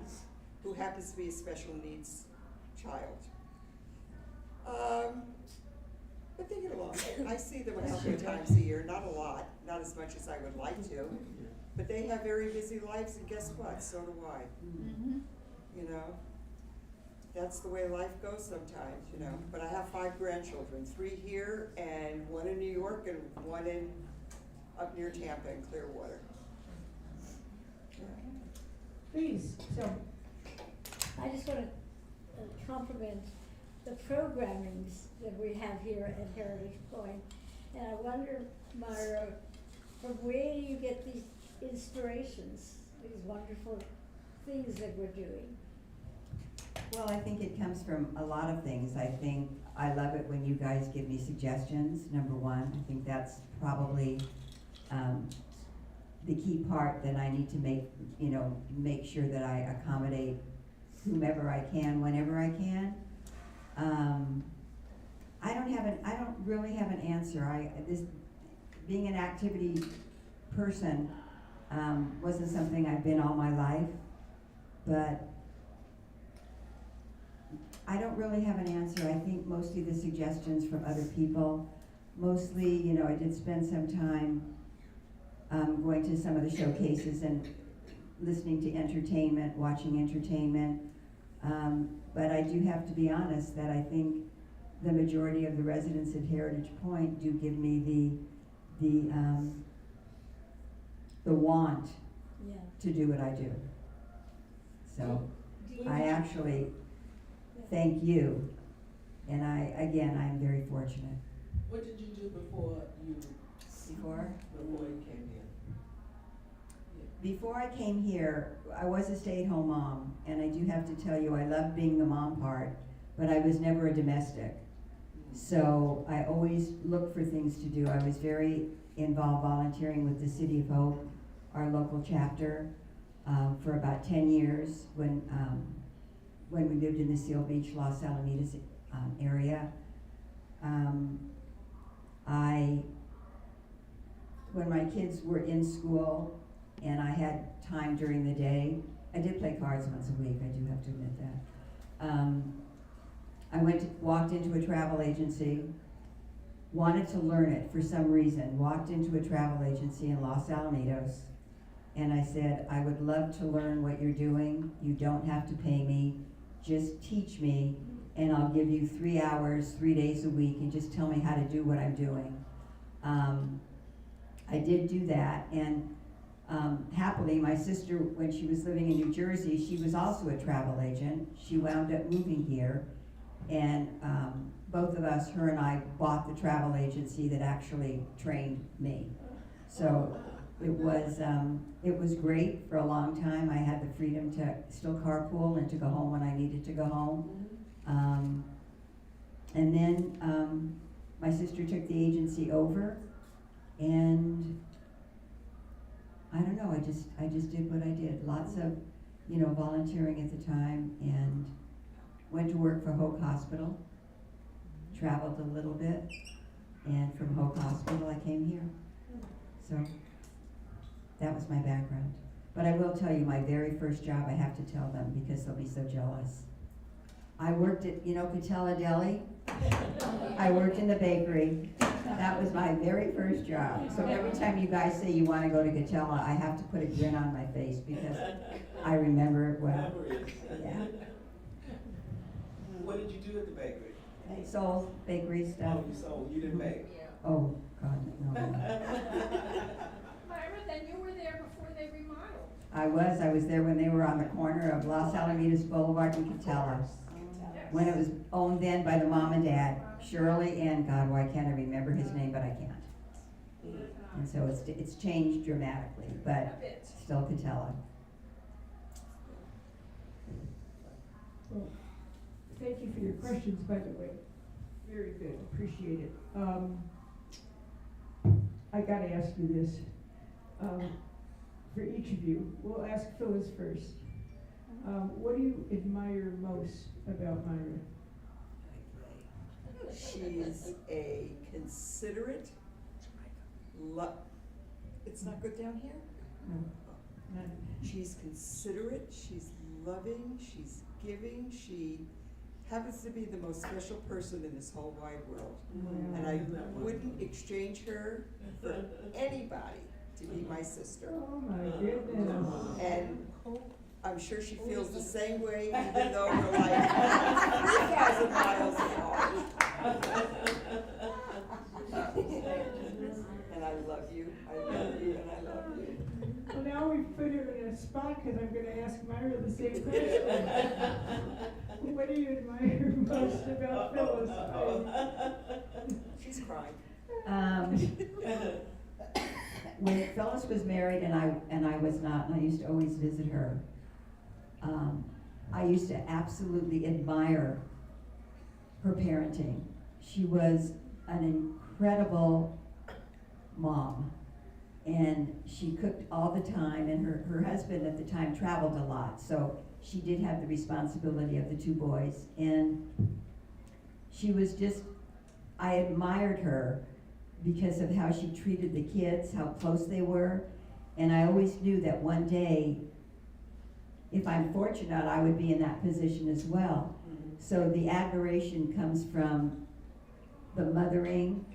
Speaker 3: who happens to be a special needs child. But they get along. I see them a couple of times a year, not a lot, not as much as I would like to. But they have very busy lives, and guess what? So do I. You know, that's the way life goes sometimes, you know. But I have 5 grandchildren, 3 here, and 1 in New York, and 1 up near Tampa in Clearwater.
Speaker 5: please, so,
Speaker 11: I just want to compliment the programmings that we have here at Heritage Point. And I wonder, Myra, from where do you get these inspirations, these wonderful things that we're doing?
Speaker 8: Well, I think it comes from a lot of things. I think I love it when you guys give me suggestions, number one. I think that's probably the key part that I need to make sure that I accommodate whomever I can, whenever I can. I don't really have an answer. Being an activity person wasn't something I've been all my life, but I don't really have an answer. I think mostly the suggestions from other people. Mostly, I did spend some time going to some of the showcases and listening to entertainment, watching entertainment. But I do have to be honest that I think the majority of the residents at Heritage Pointe do give me the want
Speaker 11: Yeah.
Speaker 8: to do what I do. So
Speaker 11: Do you
Speaker 8: I
Speaker 11: have-
Speaker 8: actually
Speaker 11: Yeah.
Speaker 8: thank you, and I'm very fortunate.
Speaker 7: What did you do before you came here?
Speaker 8: Before I came here, I was a stay-at-home mom, and I do have to tell you, I love being the mom part, but I was never a domestic. So I always looked for things to do. I was very involved volunteering with the City of Hope, our local chapter, for about 10 years when we lived in the Seal Beach, Los Alamitos area. When my kids were in school and I had time during the day, I did play cards once a week, I do have to admit that. I walked into a travel agency, wanted to learn it for some reason, walked into a travel agency in Los Alamitos, and I said, I would love to learn what you're doing. You don't have to pay me, just teach me, and I'll give you 3 hours, 3 days a week, and just tell me how to do what I'm doing. I did do that, and happily, my sister, when she was living in New Jersey, she was also a travel agent. She wound up moving here, and both of us, her and I, bought the travel agency that actually trained me. So it was great for a long time. I had the freedom to still carpool and to go home when I needed to go home. And then my sister took the agency over, and I don't know, I just did what I did. Lots of, volunteering at the time, and went to work for Hoke Hospital, traveled a little bit, and from Hoke Hospital I came here. So that was my background. But I will tell you, my very first job, I have to tell them because they'll be so jealous. I worked at, Catella Deli. I worked in the bakery. That was my very first job. So every time you guys say you want to go to Catella, I have to put a grin on my face because I remember it well. Yeah.
Speaker 7: What did you do at the bakery?
Speaker 8: I sold bakery stuff.
Speaker 7: Oh, you sold, you didn't bake.
Speaker 8: Oh, God, no.
Speaker 9: Myra, then you were there before they remodeled.
Speaker 8: I was there when they were on the corner of Los Alamitos Boulevard and Catella. When it was owned then by the mom and dad, Shirley and, God, why can't I remember his name, but I can't. And so it's changed dramatically, but still Catella.
Speaker 5: Well, thank you for your questions, by the way. Very good, appreciate it. I gotta ask you this. For each of you, we'll ask Phyllis first. What do you admire most about Myra?
Speaker 3: She's a considerate, it's not good down here?
Speaker 5: None.
Speaker 3: She's considerate, she's loving, she's giving, she happens to be the most special person in this whole wide world. And I wouldn't exchange her for anybody to be my sister.
Speaker 5: Oh my goodness.
Speaker 3: And I'm sure she feels the same way, even though we're like 3,000 miles apart. And I love you, and I love you.
Speaker 5: Well, now we've put her in a spot because I'm gonna ask Myra the same question. What do you admire most about Phyllis?
Speaker 3: She's crying.
Speaker 8: When Phyllis was married and I was not, and I used to always visit her, I used to absolutely admire her parenting. She was an incredible mom, and she cooked all the time, and her husband at the time traveled a lot, so she did have the responsibility of the two boys, and she was just, I admired her because of how she treated the kids, how close they were, and I always knew that one day, if I'm fortunate, I would be in that position as well. So the admiration comes from the mothering,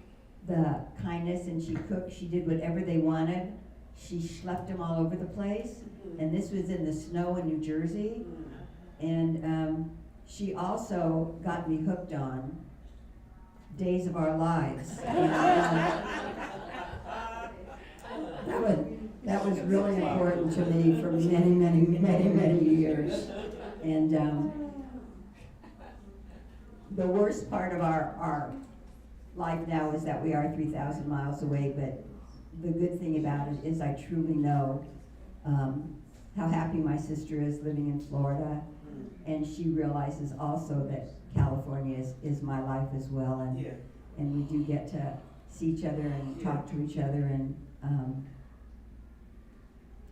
Speaker 8: the kindness, and she cooked, she did whatever they wanted. She schlepped them all over the place, and this was in the snow in New Jersey. And she also got me hooked on Days of Our Lives. That was really important to me for many, many, many, many years. And the worst part of our life now is that we are 3,000 miles away, but the good thing about it is I truly know how happy my sister is living in Florida, and she realizes also that California is my life as well, and we do get to see each other and talk to each other, and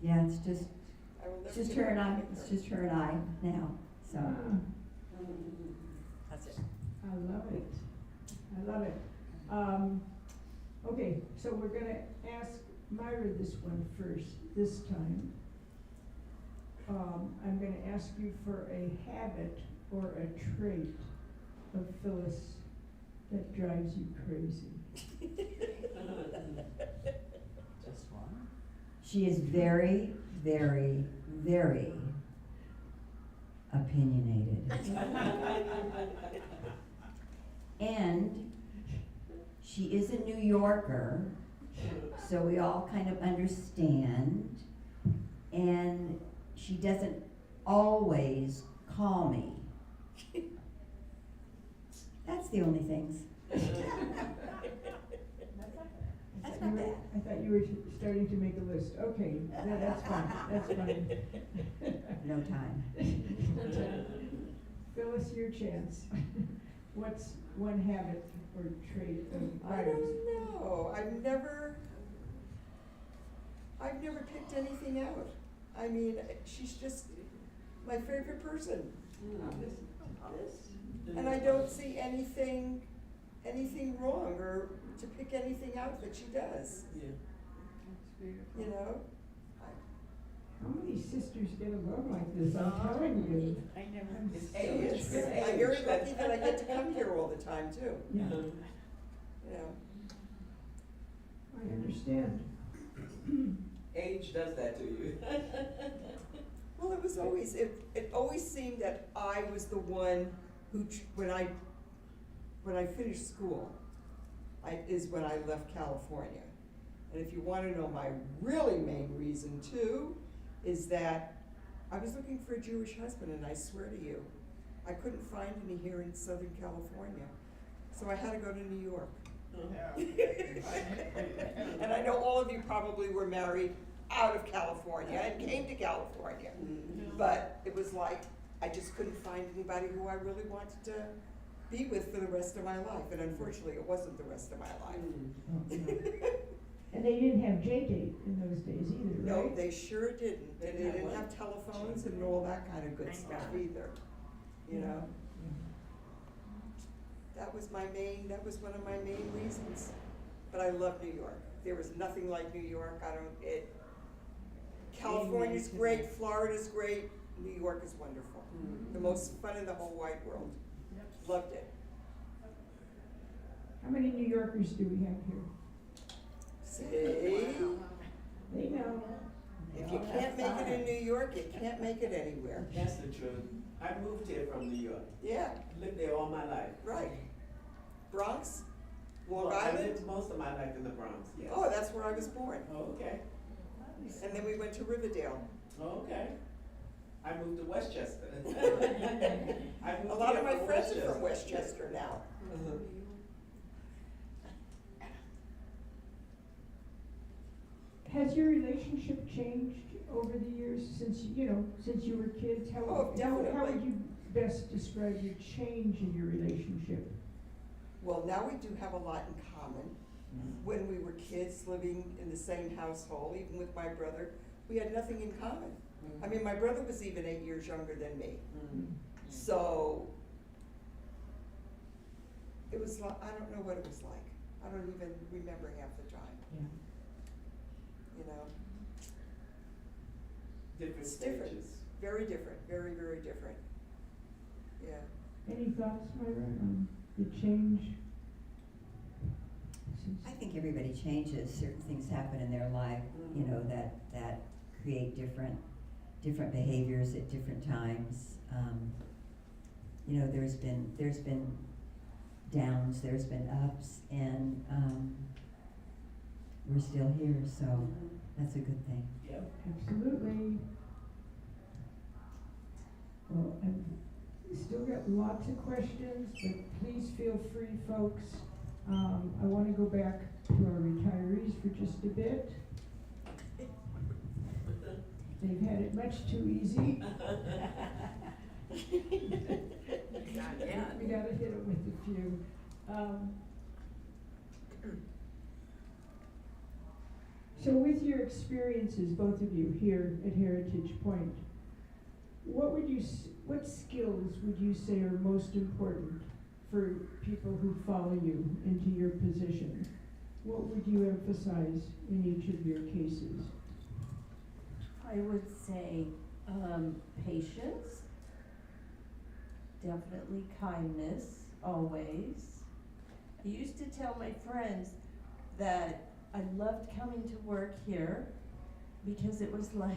Speaker 8: it's just her and I. It's just her and I now. So
Speaker 3: That's it.
Speaker 5: I love it. I love it. Okay, so we're gonna ask Myra this one first, this time. I'm gonna ask you for a habit or a trait of Phyllis that drives you crazy.
Speaker 10: Just one?
Speaker 8: she is very, very, very opinionated. And she is a New Yorker. So we all kind of understand, and she doesn't always call me. That's the only things. That's not bad.
Speaker 5: I thought you were starting to make a list. Okay, that's fine, that's fine.
Speaker 8: No time.
Speaker 5: Phyllis, your chance. What's one habit or trait of
Speaker 3: I
Speaker 5: Myra's?
Speaker 3: don't know. I've never picked anything out. I mean, she's just my favorite person. And I don't see anything wrong or to pick anything out that she does.
Speaker 7: Yeah.
Speaker 3: You know?
Speaker 5: How many sisters get along like this? I'm telling you.
Speaker 4: I never.
Speaker 5: I'm
Speaker 7: It's
Speaker 5: so
Speaker 7: age.
Speaker 3: It's
Speaker 5: impressed.
Speaker 7: It's
Speaker 3: I'm very lucky that I get to come here all the time too.
Speaker 5: Yeah,
Speaker 3: You know?
Speaker 5: I understand.
Speaker 7: Age does that to you.
Speaker 3: Well, it was always, it always seemed that I was the one who, when I finished school, is when I left California. And if you wanna know my really main reason too, is that I was looking for a Jewish husband, and I swear to you, I couldn't find any here in Southern California. So I had to go to New York. And I know all of you probably were married out of California and came to California. But it was like, I just couldn't find anybody who I really wanted to be with for the rest of my life. And unfortunately, it wasn't the rest of my life.
Speaker 5: And they didn't have J-date in those days either,
Speaker 3: No,
Speaker 5: right?
Speaker 3: they sure didn't. And they didn't
Speaker 7: what?
Speaker 3: have telephones and all that kind of good stuff either, you know? That was one of my main reasons. But I love New York. There was nothing like New York. California's great, Florida's great, New York is wonderful. The most fun in the whole wide world. Loved it.
Speaker 5: How many New Yorkers do we have here?
Speaker 3: See?
Speaker 5: They know.
Speaker 3: If you can't make it in New York, you can't make it anywhere.
Speaker 7: That's the truth. I moved here from New York.
Speaker 3: Yeah,
Speaker 7: Lived there all my life.
Speaker 3: right. Bronx, Long
Speaker 7: Well, I
Speaker 3: Island.
Speaker 7: lived most of my life in the Bronx, yes.
Speaker 3: Oh, that's where I was born.
Speaker 7: Oh, okay.
Speaker 3: And then we went to Riverdale.
Speaker 7: Oh, okay. I moved to Westchester. I moved
Speaker 3: A lot
Speaker 7: here
Speaker 3: of my friends are from Westchester now.
Speaker 5: Has your relationship changed over the years since you were kids?
Speaker 3: Oh,
Speaker 5: How would
Speaker 3: definitely.
Speaker 5: you best describe your change in your relationship?
Speaker 3: Well, now we do have a lot in common. When we were kids living in the same household, even with my brother, we had nothing in common. I mean, my brother was even 8 years younger than me. So, it was like, I don't know what it was like. I don't even remember half the time,
Speaker 5: Yeah.
Speaker 3: you know?
Speaker 7: Different
Speaker 3: It's different,
Speaker 7: stages.
Speaker 3: very different, very, very different. Yeah.
Speaker 5: Any thoughts, Myra, on the change?
Speaker 8: I think everybody changes, certain things happen in their life, you know, that create different behaviors at different times. You know, there's been downs, there's been ups, and we're still here, so that's a good thing.
Speaker 7: Yep.
Speaker 5: Absolutely. Well, I've still got lots of questions, but please feel free, folks. I want to go back to our retirees for just a bit. They've had it much too easy. We gotta hit them with a few. So with your experiences, both of you here at Heritage Pointe, what skills would you say are most important for people who follow you into your position? What would you emphasize in each of your cases?
Speaker 2: I would say, patience, definitely kindness, always. I used to tell my friends that I loved coming to work here because it was like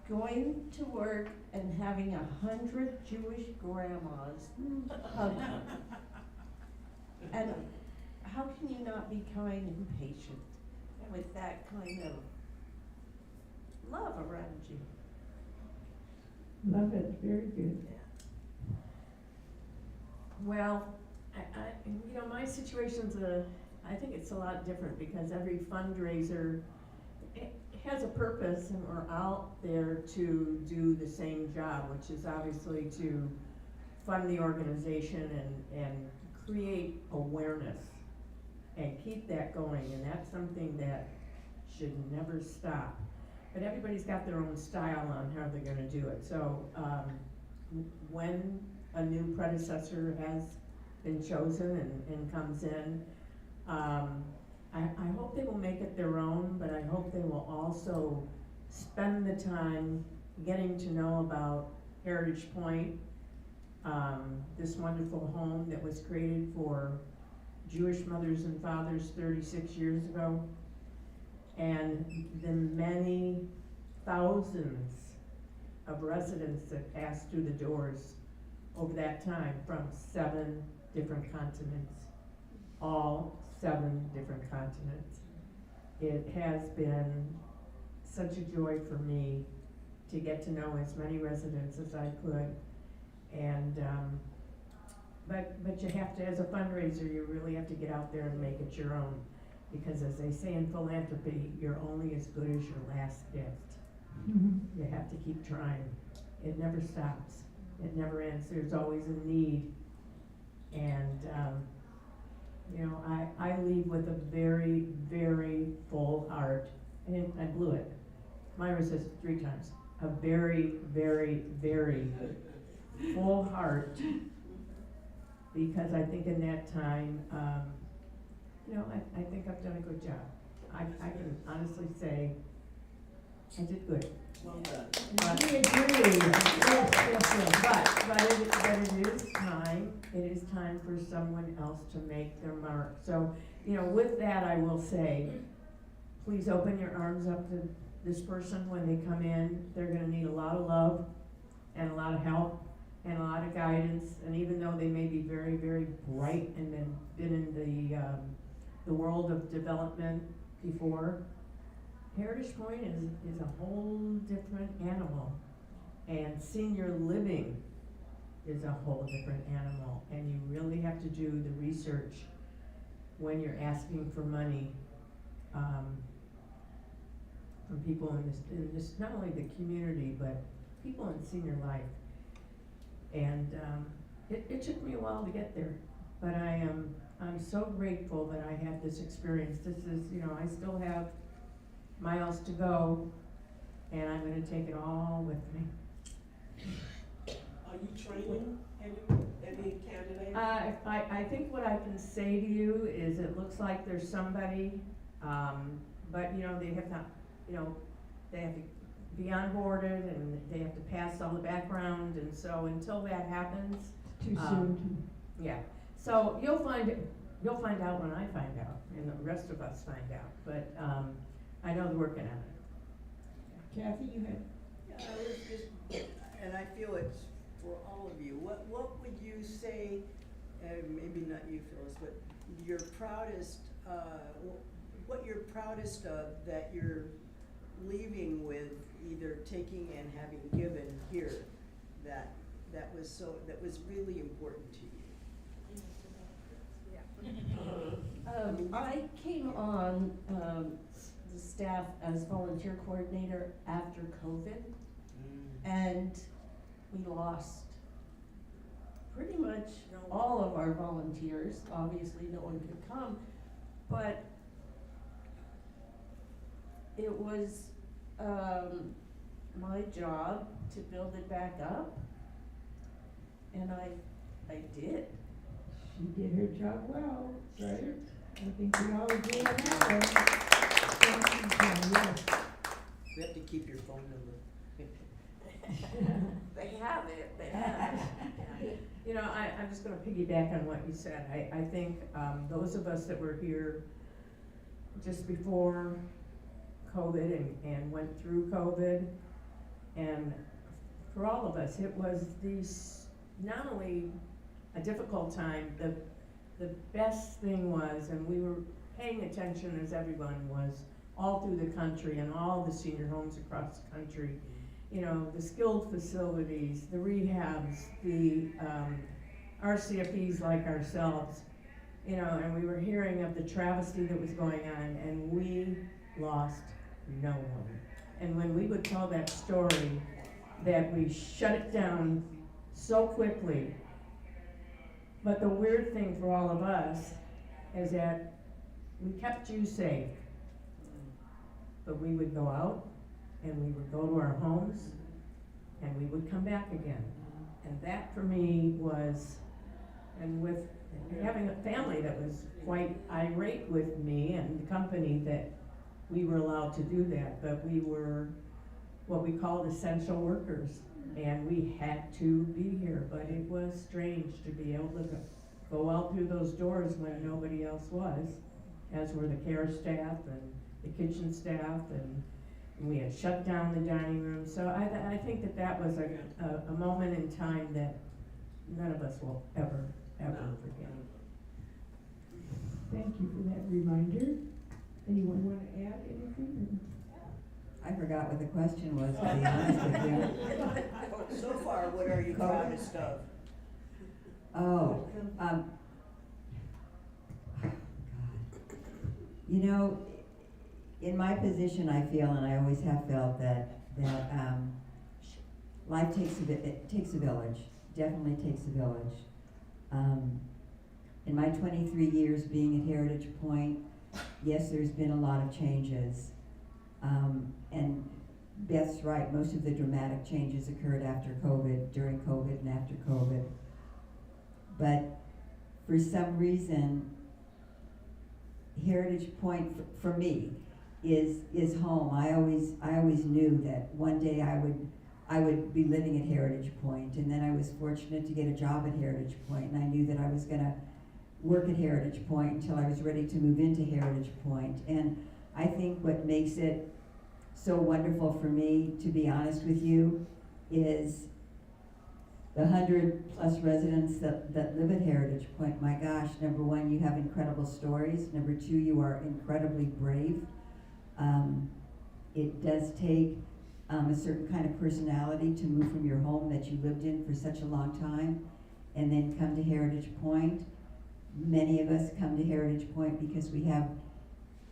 Speaker 2: going to work and having 100 Jewish grandmas hug you. And how can you not be kind and patient? with that kind of love around you.
Speaker 5: Love it, very good.
Speaker 6: Well, my situation's I think it's a lot different because every fundraiser has a purpose and we're out there to do the same job, which is obviously to fund the organization and create awareness and keep that going, and that's something that should never stop. But everybody's got their own style on how they're gonna do it. So when a new predecessor has been chosen and comes in, I hope they will make it their own, but I hope they will also spend the time getting to know about Heritage Pointe, this wonderful home that was created for Jewish mothers and fathers 36 years ago, and the many thousands of residents that passed through the doors over that time from 7 different continents, all 7 different continents. It has been such a joy for me to get to know as many residents as I could, and but you have to, as a fundraiser, you really have to get out there and make it your own, because as they say in philanthropy, you're only as good as your last gift. You have to keep trying. It never stops. It never ends. There's always a need. And, I leave with a very, very full heart. And I blew it. Myra says it 3 times. A very, very, very full heart. Because I think in that time, I think I've done a good job. I can honestly say I did good.
Speaker 7: Well done.
Speaker 6: But,
Speaker 5: We agree. Yes.
Speaker 6: but it is time for someone else to make their mark. So, with that, I will say, please open your arms up to this person when they come in. They're gonna need a lot of love and a lot of help and a lot of guidance. And even though they may be very, very bright and been in the world of development before, Heritage Pointe is a whole different animal, and senior living is a whole different animal, and you really have to do the research when you're asking for money from people in this, not only the community, but people in senior life. And it took me a while to get there, but I'm so grateful that I had this experience. This is, I still have miles to go, and I'm gonna take it all with me.
Speaker 7: Are you training any candidates?
Speaker 6: I think what I can say to you is it looks like there's somebody, but they have not, they have to be onboarded and they have to pass all the background, and so until that happens,
Speaker 5: Too soon.
Speaker 6: yeah. So you'll find out when I find out, and the rest of us find out, but I know they're working on it.
Speaker 5: Kathy, you had?
Speaker 12: Yeah, I was just, and I feel it's for all of you. What would you say, maybe not you, Phyllis, but your proudest, what you're proudest of that you're leaving with, either taking and having given here, that was really important to you?
Speaker 2: I came on the staff as volunteer coordinator after COVID, and we lost pretty much all of our volunteers. Obviously, no one could come, but it was my job to build it back up, and I did.
Speaker 5: She did her job well, right? I think we all agree on that one. Thank you, Jen, yes.
Speaker 7: We have to keep your phone number.
Speaker 2: They have it, they have it.
Speaker 6: I'm just gonna piggyback on what you said. I think those of us that were here just before COVID and went through COVID, and for all of us, it was not only a difficult time, the best thing was, and we were paying attention as everyone was all through the country and all the senior homes across the country. You know, the skilled facilities, the rehabs, the RCFEs like ourselves, you know, and we were hearing of the travesty that was going on, and we lost no one. And when we would tell that story, that we shut it down so quickly. But the weird thing for all of us is that we kept you safe. But we would go out, and we would go to our homes, and we would come back again. And that for me was, and with having a family that was quite irate with me and the company, that we were allowed to do that, but we were what we called essential workers, and we had to be here. But it was strange to be able to go out through those doors when nobody else was, as were the care staff and the kitchen staff, and we had shut down the dining room. So I think that was a moment in time that none of us will ever forget.
Speaker 5: Thank you for that reminder. Anyone want to add anything?
Speaker 8: I forgot what the question was, to be honest with you.
Speaker 12: So far, what are you proudest of?
Speaker 8: Oh, God. You know, in my position, I feel, and I always have felt, that life takes a village. Definitely takes a village. In my 23 years being at Heritage Pointe, yes, there's been a lot of changes. And Beth's right, most of the dramatic changes occurred after COVID, during COVID and after COVID. But for some reason, Heritage Pointe for me is home. I always knew that one day I would be living at Heritage Pointe, and then I was fortunate to get a job at Heritage Pointe, and I knew that I was gonna work at Heritage Pointe until I was ready to move into Heritage Pointe. And I think what makes it so wonderful for me, to be honest with you, is the 100+ residents that live at Heritage Pointe. My gosh, number one, you have incredible stories. Number two, you are incredibly brave. It does take a certain kind of personality to move from your home that you lived in for such a long time and then come to Heritage Pointe. Many of us come to Heritage Pointe because we have,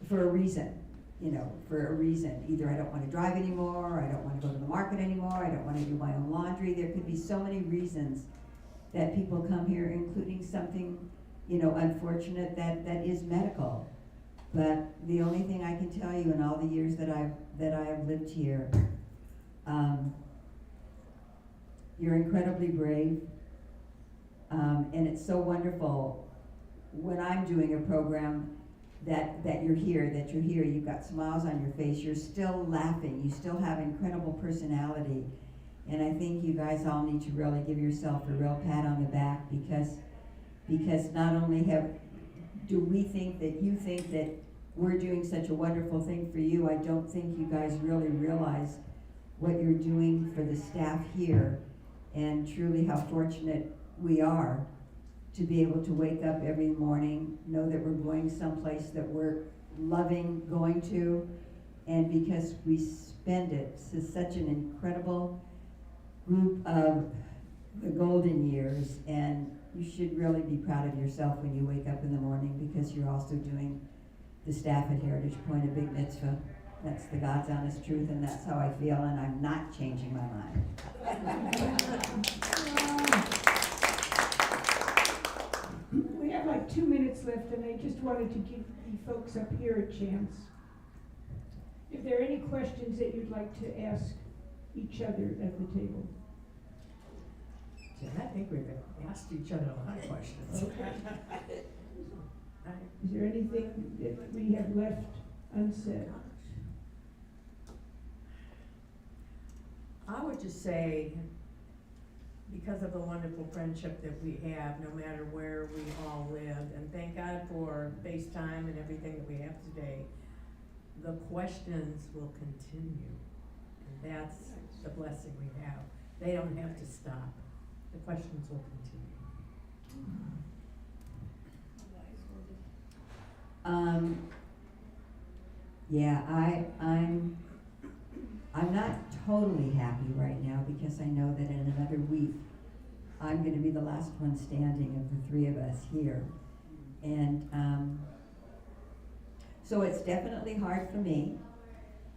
Speaker 8: for a reason, either I don't want to drive anymore, I don't want to go to the market anymore, I don't want to do my own laundry. There could be so many reasons that people come here, including something, unfortunate that is medical. But the only thing I can tell you in all the years that I've lived here, you're incredibly brave, and it's so wonderful when I'm doing a program that you're here, you've got smiles on your face, you're still laughing, you still have incredible personality. And I think you guys all need to really give yourself a real pat on the back, because not only do we think that you think that we're doing such a wonderful thing for you, I don't think you guys really realize what you're doing for the staff here, and truly how fortunate we are to be able to wake up every morning, know that we're going someplace that we're loving going to, and because we spend it to such an incredible group of the golden years. And you should really be proud of yourself when you wake up in the morning, because you're also doing the staff at Heritage Pointe a big mitzvah. That's the God's honest truth, and that's how I feel, and I'm not changing my mind.
Speaker 5: We have like 2 minutes left, and I just wanted to give the folks up here a chance. If there are any questions that you'd like to ask each other at the table.
Speaker 6: I think we've asked each other a lot of questions.
Speaker 5: Okay. Is there anything that we have left unsaid?
Speaker 6: I would just say, because of the wonderful friendship that we have, no matter where we all live, and thank God for FaceTime and everything that we have today, the questions will continue. And that's the blessing we have. They don't have to stop. The questions will continue.
Speaker 8: Yeah, I'm not totally happy right now because I know that in another week, I'm gonna be the last one standing of the three of us here. And, so it's definitely hard for me,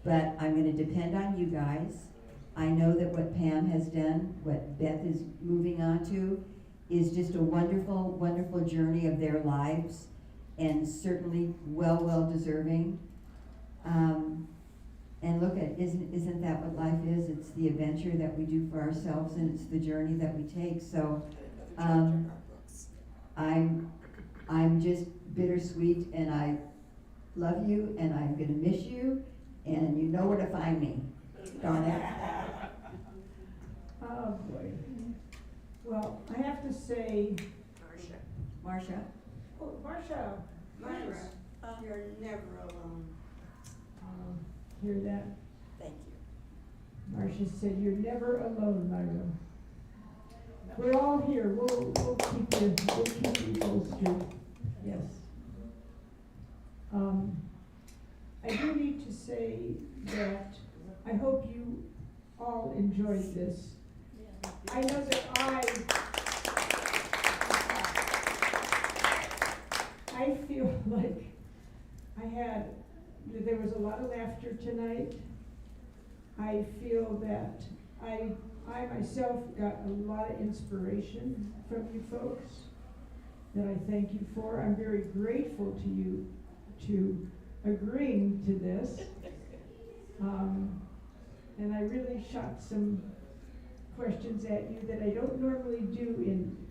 Speaker 8: but I'm gonna depend on you guys. I know that what Pam has done, what Beth is moving on to, is just a wonderful, wonderful journey of their lives, and certainly well deserving. And look at, isn't that what life is? It's the adventure that we do for ourselves, and it's the journey that we take. So, I'm just bittersweet, and I love you, and I'm gonna miss you, and you know where to find me. Darn it.
Speaker 5: Oh, boy. Well, I have to say,
Speaker 8: Marcia?
Speaker 5: oh, Marcia,
Speaker 12: Myra, you're never alone.
Speaker 5: hear that?
Speaker 1: Thank you.
Speaker 5: Marcia said, "You're never alone, Myra." We're all here. We'll keep you bolstered. Yes. I do need to say that I hope you all enjoyed this. I know that I feel like that there was a lot of laughter tonight. I feel that I myself got a lot of inspiration from you folks that I thank you for. I'm very grateful to you to agreeing to this. And I really shot some questions at you that I don't normally do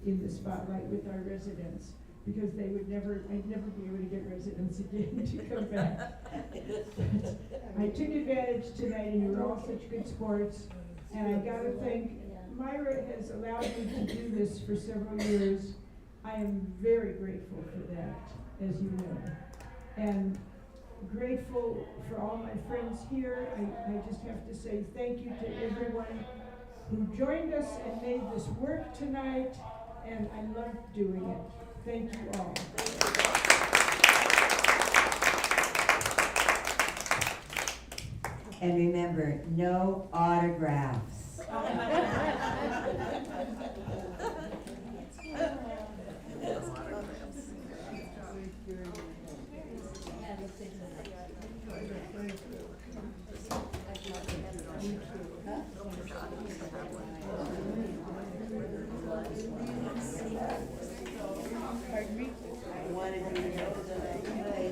Speaker 5: in the spotlight with our residents, because I'd never be able to get residents again to come back. I took advantage tonight, and you were all such good sports, and I gotta thank, Myra has allowed me to do this for several years. I am very grateful for that, as you know. And grateful for all my friends here. I just have to say thank you to everyone who joined us and made this work tonight, and I loved doing it. Thank you all.
Speaker 8: And remember, no autographs.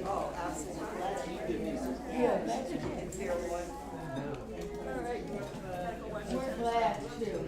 Speaker 1: Oh, absolutely. That's you give me some. And fair one. All right.
Speaker 5: We're glad too.